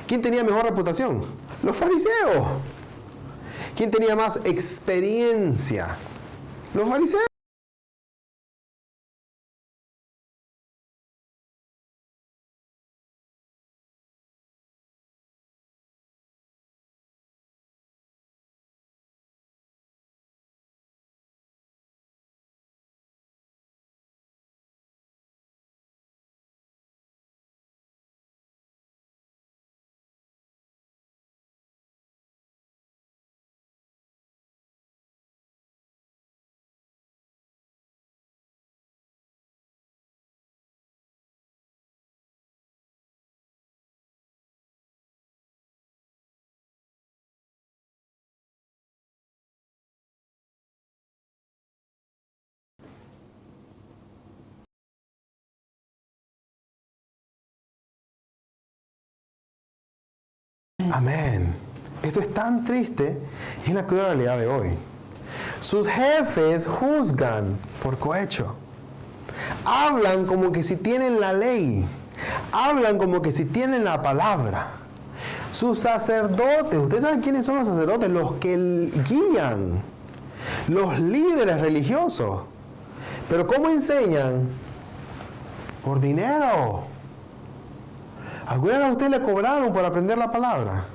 ¿Quién tenía mejor reputación? Los fariseos. ¿Quién tenía más experiencia? Los fariseos. Amén. Esto es tan triste y es la cruda realidad de hoy. Sus jefes juzgan por cohecho. Hablan como que si tienen la ley. Hablan como que si tienen la palabra. Sus sacerdotes, ¿ustedes saben quiénes son los sacerdotes? Los que guían, los líderes religiosos. Pero ¿cómo enseñan? Por dinero. ¿Alguna vez a usted le cobraron por aprender la palabra?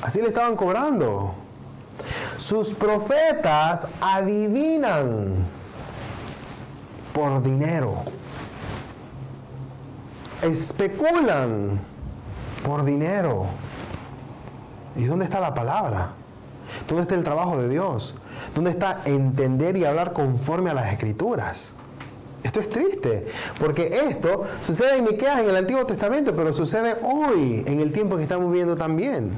Así le estaban cobrando. Sus profetas adivinan por dinero. Especulan por dinero. ¿Y dónde está la palabra? ¿Dónde está el trabajo de Dios? ¿Dónde está entender y hablar conforme a las Escrituras? Esto es triste, porque esto sucede en Miqueas en el Antiguo Testamento, pero sucede hoy, en el tiempo que estamos viviendo también.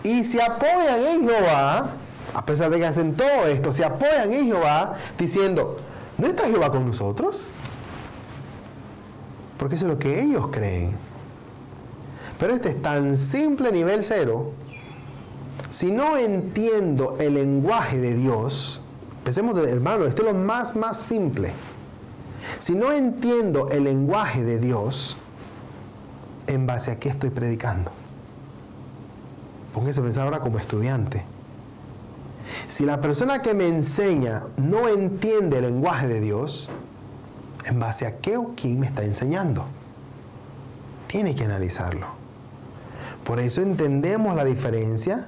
Y se apoyan en Jehová, a pesar de que hacen todo esto, se apoyan en Jehová diciendo, ¿no está Jehová con nosotros? Porque eso es lo que ellos creen. Pero este es tan simple nivel 0. Si no entiendo el lenguaje de Dios, pensemos, hermano, esto es lo más simple. Si no entiendo el lenguaje de Dios, ¿en base a qué estoy predicando? Póngase a pensar ahora como estudiante. Si la persona que me enseña no entiende el lenguaje de Dios, ¿en base a qué o quién me está enseñando? Tiene que analizarlo. Por eso entendemos la diferencia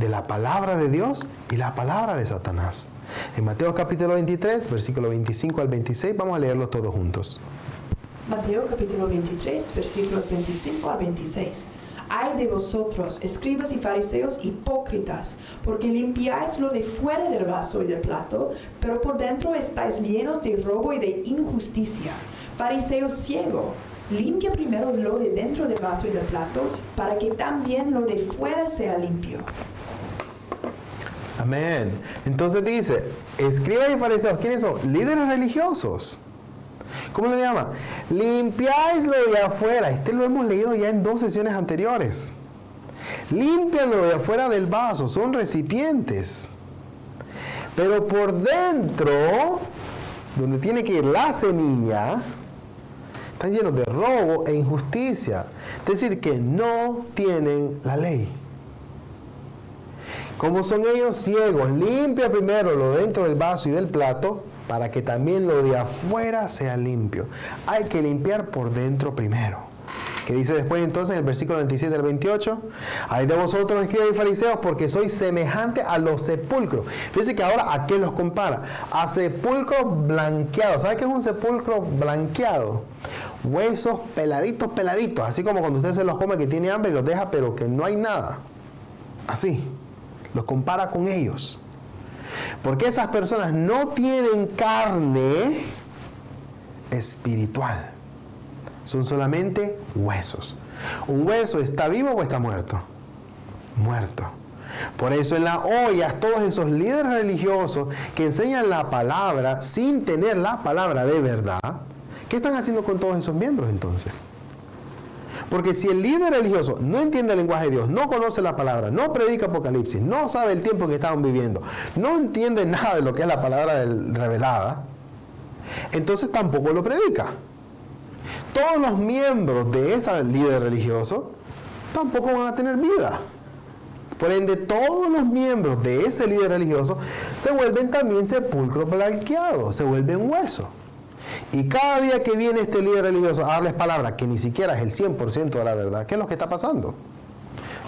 de la palabra de Dios y la palabra de Satanás. En Mateo capítulo 23, versículo 25 al 26, vamos a leerlo todos juntos. Mateo capítulo 23, versículos 25 al 26. Ay de vosotros, escribas y fariseos hipócritas, porque limpiáis lo de fuera del vaso y del plato, pero por dentro estáis llenos de robo y de injusticia. Fariseo ciego, limpia primero lo de dentro del vaso y del plato, para que también lo de fuera sea limpio. Amén. Entonces dice, escribas y fariseos, ¿quiénes son? Líderes religiosos. ¿Cómo le llama? Limpiáis lo de afuera. Este lo hemos leído ya en 2 sesiones anteriores. Limpian lo de afuera del vaso. Son recipientes. Pero por dentro, donde tiene que ir la semilla, están llenos de robo e injusticia. Es decir, que no tienen la ley. Como son ellos ciegos, limpia primero lo dentro del vaso y del plato, para que también lo de afuera sea limpio. Hay que limpiar por dentro primero. Que dice después entonces en el versículo 27 al 28, ay de vosotros escribas y fariseos, porque sois semejante a los sepulcros. Fíjense que ahora ¿a qué los compara? A sepulcros blanqueados. ¿Sabe qué es un sepulcro blanqueado? Huesos peladitos, así como cuando usted se los come que tiene hambre y los deja pero que no hay nada. Así, los compara con ellos. Porque esas personas no tienen carne espiritual. Son solamente huesos. ¿Un hueso está vivo o está muerto? Muerto. Por eso en las ollas, todos esos líderes religiosos que enseñan la palabra sin tener la palabra de verdad, ¿qué están haciendo con todos esos miembros entonces? Porque si el líder religioso no entiende el lenguaje de Dios, no conoce la palabra, no predica Apocalipsis, no sabe el tiempo que estaban viviendo, no entiende nada de lo que es la palabra revelada, entonces tampoco lo predica. Todos los miembros de ese líder religioso tampoco van a tener vida. Por ende, todos los miembros de ese líder religioso se vuelven también sepulcros blanqueados, se vuelven huesos. Y cada día que viene este líder religioso a darles palabra que ni siquiera es el 100% de la verdad, ¿qué es lo que está pasando?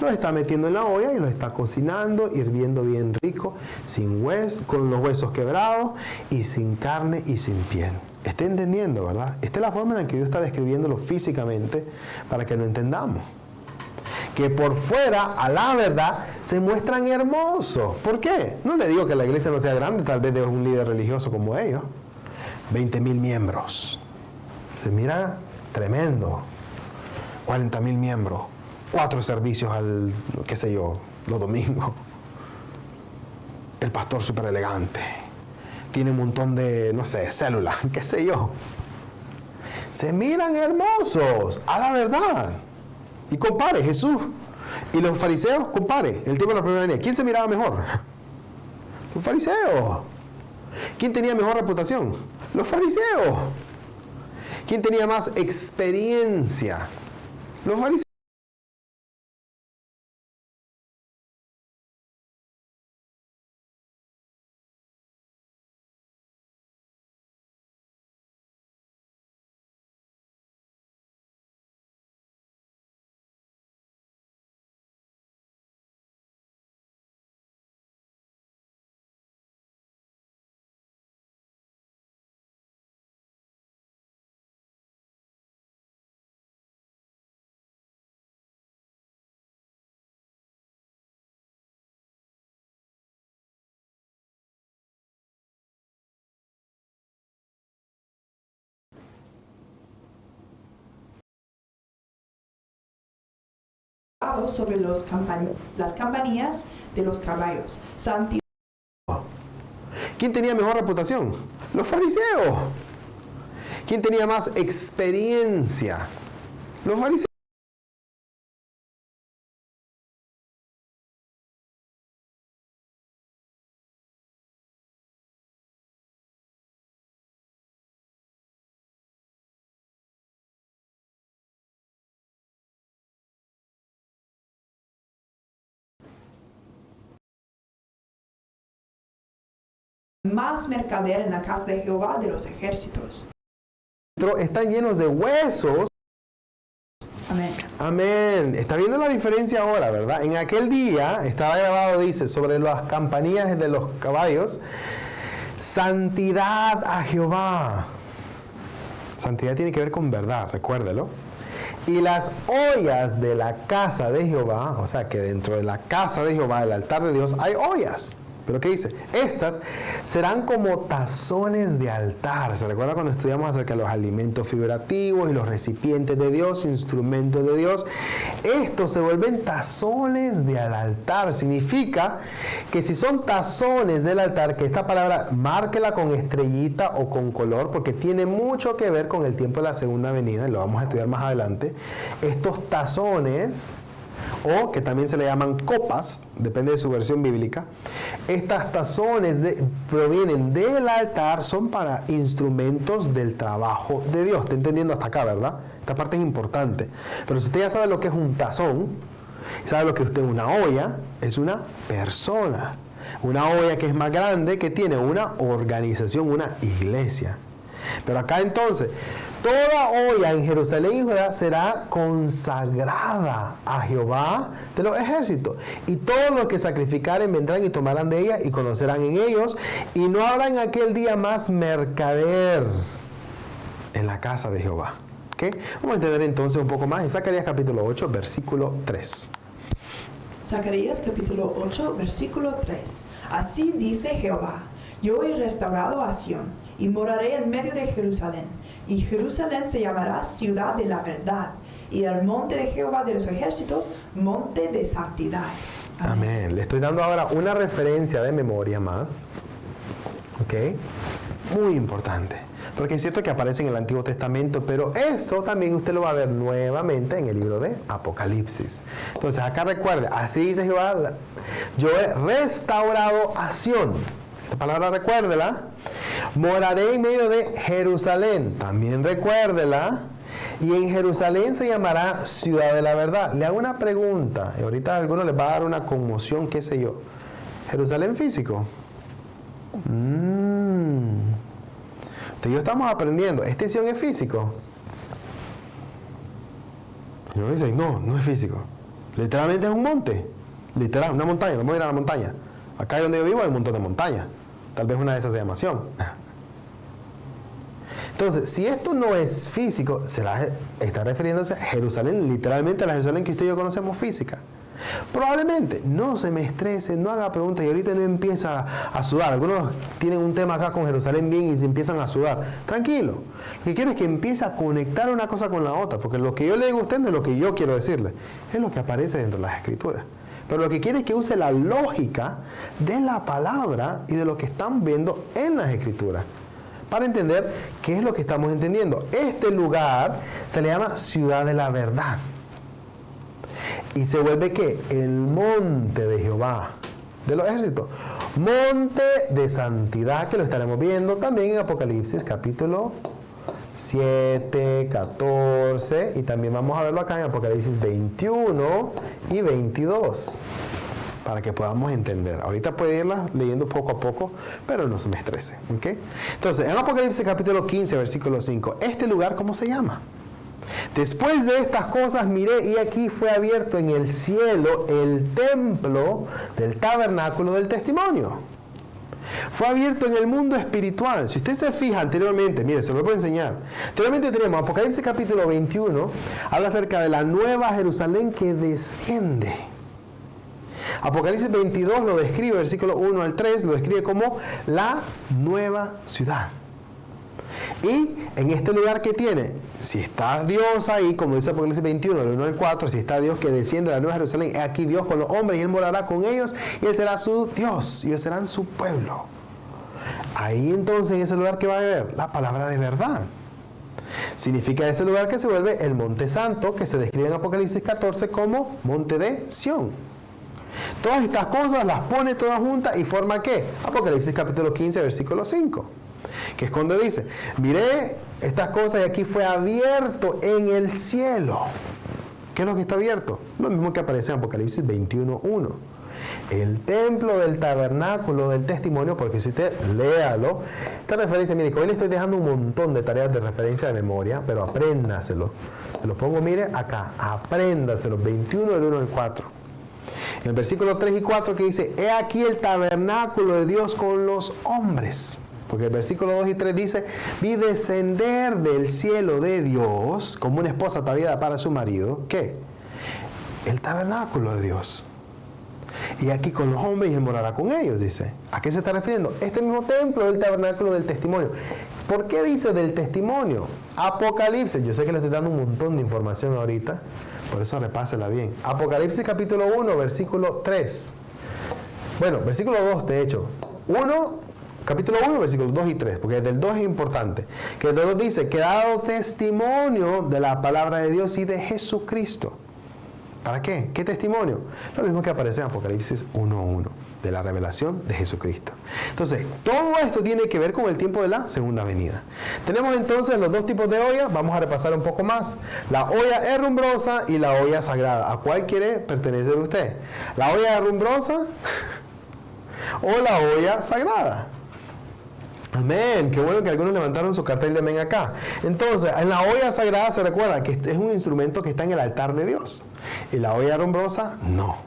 Los está metiendo en la olla y los está cocinando, hirviendo bien rico, sin hueso, con los huesos quebrados y sin carne y sin piel. ¿Está entendiendo, verdad? Esta es la forma en la que Dios está describiéndolo físicamente para que lo entendamos. Que por fuera, a la verdad, se muestran hermosos. ¿Por qué? No le digo que la iglesia no sea grande, tal vez de un líder religioso como ellos. 20,000 miembros. Se mira tremendo. 40,000 miembros. 4 servicios qué sé yo, los domingos. El pastor súper elegante. Tiene un montón de, no sé, células, qué sé yo. Se miran hermosos, a la verdad. Y compare, Jesús y los fariseos, compare, el tiempo de la primera venida. ¿Quién se miraba mejor? Los fariseos. ¿Quién tenía mejor reputación? Los fariseos. ¿Quién tenía más experiencia? Los fariseos. Sobre las campanillas de los caballos. Santidad. ¿Quién tenía mejor reputación? Los fariseos. ¿Quién tenía más experiencia? Los fariseos. Más mercader en la casa de Jehová de los ejércitos. Están llenos de huesos. Amén. Amén. Está viendo la diferencia ahora, ¿verdad? En aquel día, estaba grabado, dice, sobre las campanillas de los caballos, santidad a Jehová. Santidad tiene que ver con verdad, recuérdelo. Y las ollas de la casa de Jehová, o sea que dentro de la casa de Jehová, el altar de Dios, hay ollas. Pero ¿qué dice? Estas serán como tazones de altar. ¿Se recuerda cuando estudiamos acerca de los alimentos figurativos y los recipientes de Dios, instrumentos de Dios? Estos se vuelven tazones del altar. Significa que si son tazones del altar, que esta palabra márquela con estrellita o con color, porque tiene mucho que ver con el tiempo de la segunda venida, y lo vamos a estudiar más adelante. Estos tazones, o que también se le llaman copas, depende de su versión bíblica, estas tazones provienen del altar, son para instrumentos del trabajo de Dios. ¿Está entendiendo hasta acá, verdad? Esta parte es importante. Pero si usted ya sabe lo que es un tazón, sabe lo que es una olla, es una persona. Una olla que es más grande, que tiene una organización, una iglesia. Pero acá entonces, toda olla en Jerusalén y Judá será consagrada a Jehová de los ejércitos. Y todos los que sacrificaren vendrán y tomarán de ella y conocerán en ellos. Y no habrá en aquel día más mercader en la casa de Jehová. ¿Okay? Vamos a entender entonces un poco más en Zacarías capítulo 8, versículo 3. Zacarías capítulo 8, versículo 3. Así dice Jehová: yo he restaurado a Sión y moraré en medio de Jerusalén. Y Jerusalén se llamará ciudad de la verdad, y el monte de Jehová de los ejércitos, monte de santidad. Amén. Amén. Le estoy dando ahora una referencia de memoria más. ¿Ok? Muy importante. Porque es cierto que aparece en el Antiguo Testamento, pero esto también usted lo va a ver nuevamente en el libro de Apocalipsis. Entonces acá recuerde, así dice Jehová: yo he restaurado a Sión. Esta palabra recuérdela. Moraré en medio de Jerusalén. También recuérdela. Y en Jerusalén se llamará ciudad de la verdad. Le hago una pregunta. Y ahorita a algunos les va a dar una conmoción, qué sé yo. ¿Jerusalén físico? Usted y yo estamos aprendiendo. ¿Este Sion es físico? Y uno dice, no, no es físico. Literalmente es un monte. Literal, una montaña. Vamos a ir a la montaña. Acá donde yo vivo hay un montón de montañas. Tal vez una de esas se llama Sion. Entonces, si esto no es físico, está refiriéndose a Jerusalén, literalmente a la Jerusalén que usted y yo conocemos física. Probablemente, no se me estrese, no haga preguntas y ahorita no empieza a sudar. Algunos tienen un tema acá con Jerusalén bien y se empiezan a sudar. Tranquilo. Lo que quiero es que empiece a conectar una cosa con la otra, porque lo que yo le digo a usted no es lo que yo quiero decirle, es lo que aparece dentro de las Escrituras. Pero lo que quiere es que use la lógica de la palabra y de lo que están viendo en las Escrituras, para entender qué es lo que estamos entendiendo. Este lugar se le llama ciudad de la verdad. y se vuelve ¿qué? El monte de Jehová de los ejércitos. Monte de santidad, que lo estaremos viendo también en Apocalipsis capítulo 7, 14, y también vamos a verlo acá en Apocalipsis 21 y 22, para que podamos entender. Ahorita puede irla leyendo poco a poco, pero no se me estrese, ¿ok? Entonces, en Apocalipsis capítulo 15, versículo 5, ¿este lugar cómo se llama? Después de estas cosas miré y aquí fue abierto en el cielo el templo del tabernáculo del testimonio. Fue abierto en el mundo espiritual. Si usted se fija anteriormente, mire, se lo voy a enseñar. Anteriormente tenemos Apocalipsis capítulo 21, habla acerca de la nueva Jerusalén que desciende. Apocalipsis 22 lo describe, versículo 1 al 3, lo describe como la nueva ciudad. Y en este lugar que tiene, si está Dios ahí, como dice Apocalipsis 21, del 1 al 4, si está Dios que desciende a la nueva Jerusalén, aquí Dios con los hombres y Él morará con ellos y Él será su Dios y ellos serán su pueblo. Ahí entonces en ese lugar que va a haber la palabra de verdad. Significa ese lugar que se vuelve el monte santo, que se describe en Apocalipsis 14 como monte de Sión. Todas estas cosas las pone todas juntas y forma ¿qué? Apocalipsis capítulo 15, versículo 5. Que es cuando dice, miré estas cosas y aquí fue abierto en el cielo. ¿Qué es lo que está abierto? Lo mismo que aparece en Apocalipsis 21:1. El templo del tabernáculo del testimonio, porque si usted léalo, esta referencia, mire, que hoy le estoy dejando un montón de tareas de referencia de memoria, pero apréndaselo. Se lo pongo, mire, acá, apréndaselo, 21 del 1 al 4. En el versículo 3 y 4 que dice, he aquí el tabernáculo de Dios con los hombres. Porque el versículo 2 y 3 dice, vi descender del cielo de Dios, como una esposa ataviada para su marido, ¿qué? El tabernáculo de Dios. Y aquí con los hombres y Él morará con ellos, dice. ¿A qué se está refiriendo? Este mismo templo del tabernáculo del testimonio. ¿Por qué dice del testimonio? Apocalipsis, yo sé que le estoy dando un montón de información ahorita, por eso repásela bien. Apocalipsis capítulo 1, versículo 3. Bueno, versículo 2 de hecho. Capítulo 1, versículos 2 y 3, porque del 2 es importante. Que el 2 dice, que ha dado testimonio de la palabra de Dios y de Jesucristo. ¿Para qué? ¿Qué testimonio? Lo mismo que aparece en Apocalipsis 1:1, de la revelación de Jesucristo. Entonces, todo esto tiene que ver con el tiempo de la segunda venida. Tenemos entonces los dos tipos de ollas, vamos a repasar un poco más. La olla herrumbrosa y la olla sagrada. ¿A cuál quiere pertenecer usted? ¿La olla herrumbrosa o la olla sagrada? Amén, qué bueno que algunos levantaron su cartel de amén acá. Entonces, en la olla sagrada se recuerda que es un instrumento que está en el altar de Dios. Y la olla herrumbrosa, no.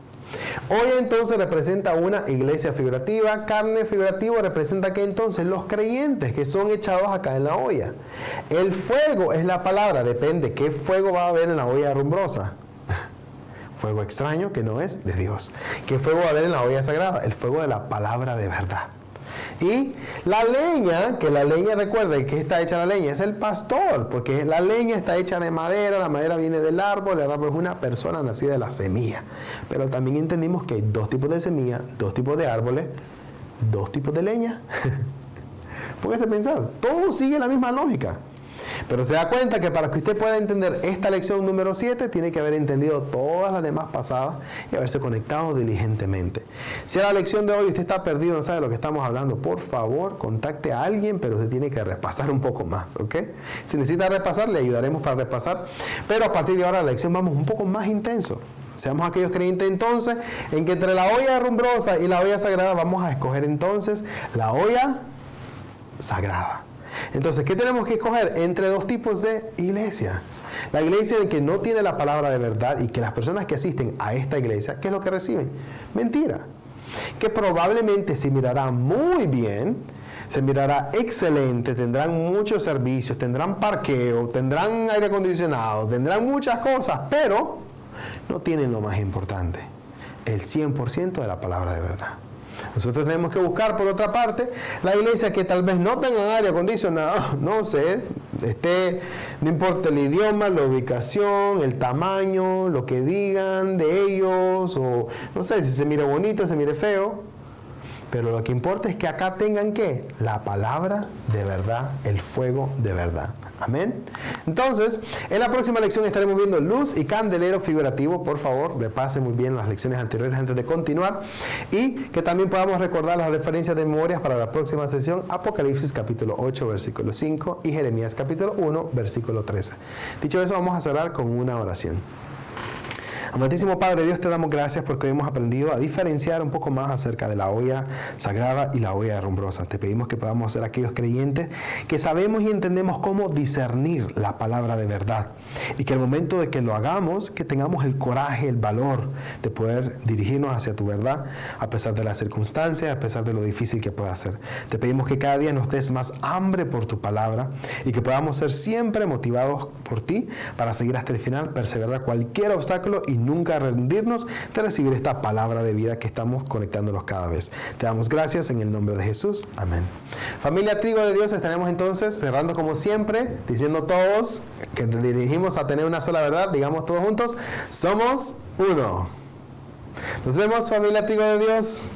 Olla entonces representa una iglesia figurativa, carne figurativo representa que entonces los creyentes que son echados acá en la olla. El fuego es la palabra, depende qué fuego va a haber en la olla herrumbrosa. Fuego extraño que no es de Dios. ¿Qué fuego va a haber en la olla sagrada? El fuego de la palabra de verdad. Y la leña, que la leña, recuerden que está hecha la leña, es el pastor, porque la leña está hecha de madera, la madera viene del árbol, el árbol es una persona nacida de la semilla. Pero también entendimos que hay dos tipos de semilla, dos tipos de árboles, dos tipos de leña. Póngase a pensar, todo sigue la misma lógica. Pero se da cuenta que para que usted pueda entender esta lección número 7, tiene que haber entendido todas las demás pasadas y haberse conectado diligentemente. Si a la lección de hoy usted está perdido, no sabe de lo que estamos hablando, por favor, contacte a alguien, pero usted tiene que repasar un poco más, ¿ok? Si necesita repasar, le ayudaremos para repasar, pero a partir de ahora la lección vamos un poco más intenso. Seamos aquellos creyentes entonces en que entre la olla herrumbrosa y la olla sagrada vamos a escoger entonces la olla sagrada. Entonces, ¿qué tenemos que escoger? Entre dos tipos de iglesia. La iglesia en que no tiene la palabra de verdad y que las personas que asisten a esta iglesia, ¿qué es lo que reciben? Mentira. Que probablemente se mirará muy bien, se mirará excelente, tendrán muchos servicios, tendrán parqueo, tendrán aire acondicionado, tendrán muchas cosas, pero no tienen lo más importante, el 100% de la palabra de verdad. Nosotros tenemos que buscar, por otra parte, la iglesia que tal vez no tenga aire acondicionado, no sé, no importa el idioma, la ubicación, el tamaño, lo que digan de ellos, o no sé, si se mire bonito, se mire feo, pero lo que importa es que acá tengan ¿qué? La palabra de verdad, el fuego de verdad. Amén. Entonces, en la próxima lección estaremos viendo luz y candelero figurativo. Por favor, repase muy bien las lecciones anteriores antes de continuar. Y que también podamos recordar las referencias de memorias para la próxima sesión. Apocalipsis capítulo 8, versículo 5 y Jeremías capítulo 1, versículo 13. Dicho eso, vamos a cerrar con una oración. Amantísimo Padre Dios, te damos gracias porque hoy hemos aprendido a diferenciar un poco más acerca de la olla sagrada y la olla herrumbrosa. Te pedimos que podamos ser aquellos creyentes que sabemos y entendemos cómo discernir la palabra de verdad y que al momento de que lo hagamos, que tengamos el coraje, el valor de poder dirigirnos hacia tu verdad a pesar de las circunstancias, a pesar de lo difícil que pueda ser. Te pedimos que cada día nos des más hambre por tu palabra y que podamos ser siempre motivados por ti para seguir hasta el final, perseverar cualquier obstáculo y nunca rendirnos de recibir esta palabra de vida que estamos conectándonos cada vez. Te damos gracias en el nombre de Jesús. Amén. Familia Trigo de Dios, estaremos entonces cerrando como siempre, diciendo todos que nos dirigimos a tener una sola verdad. Digamos todos juntos, somos uno. Nos vemos, familia Trigo de Dios.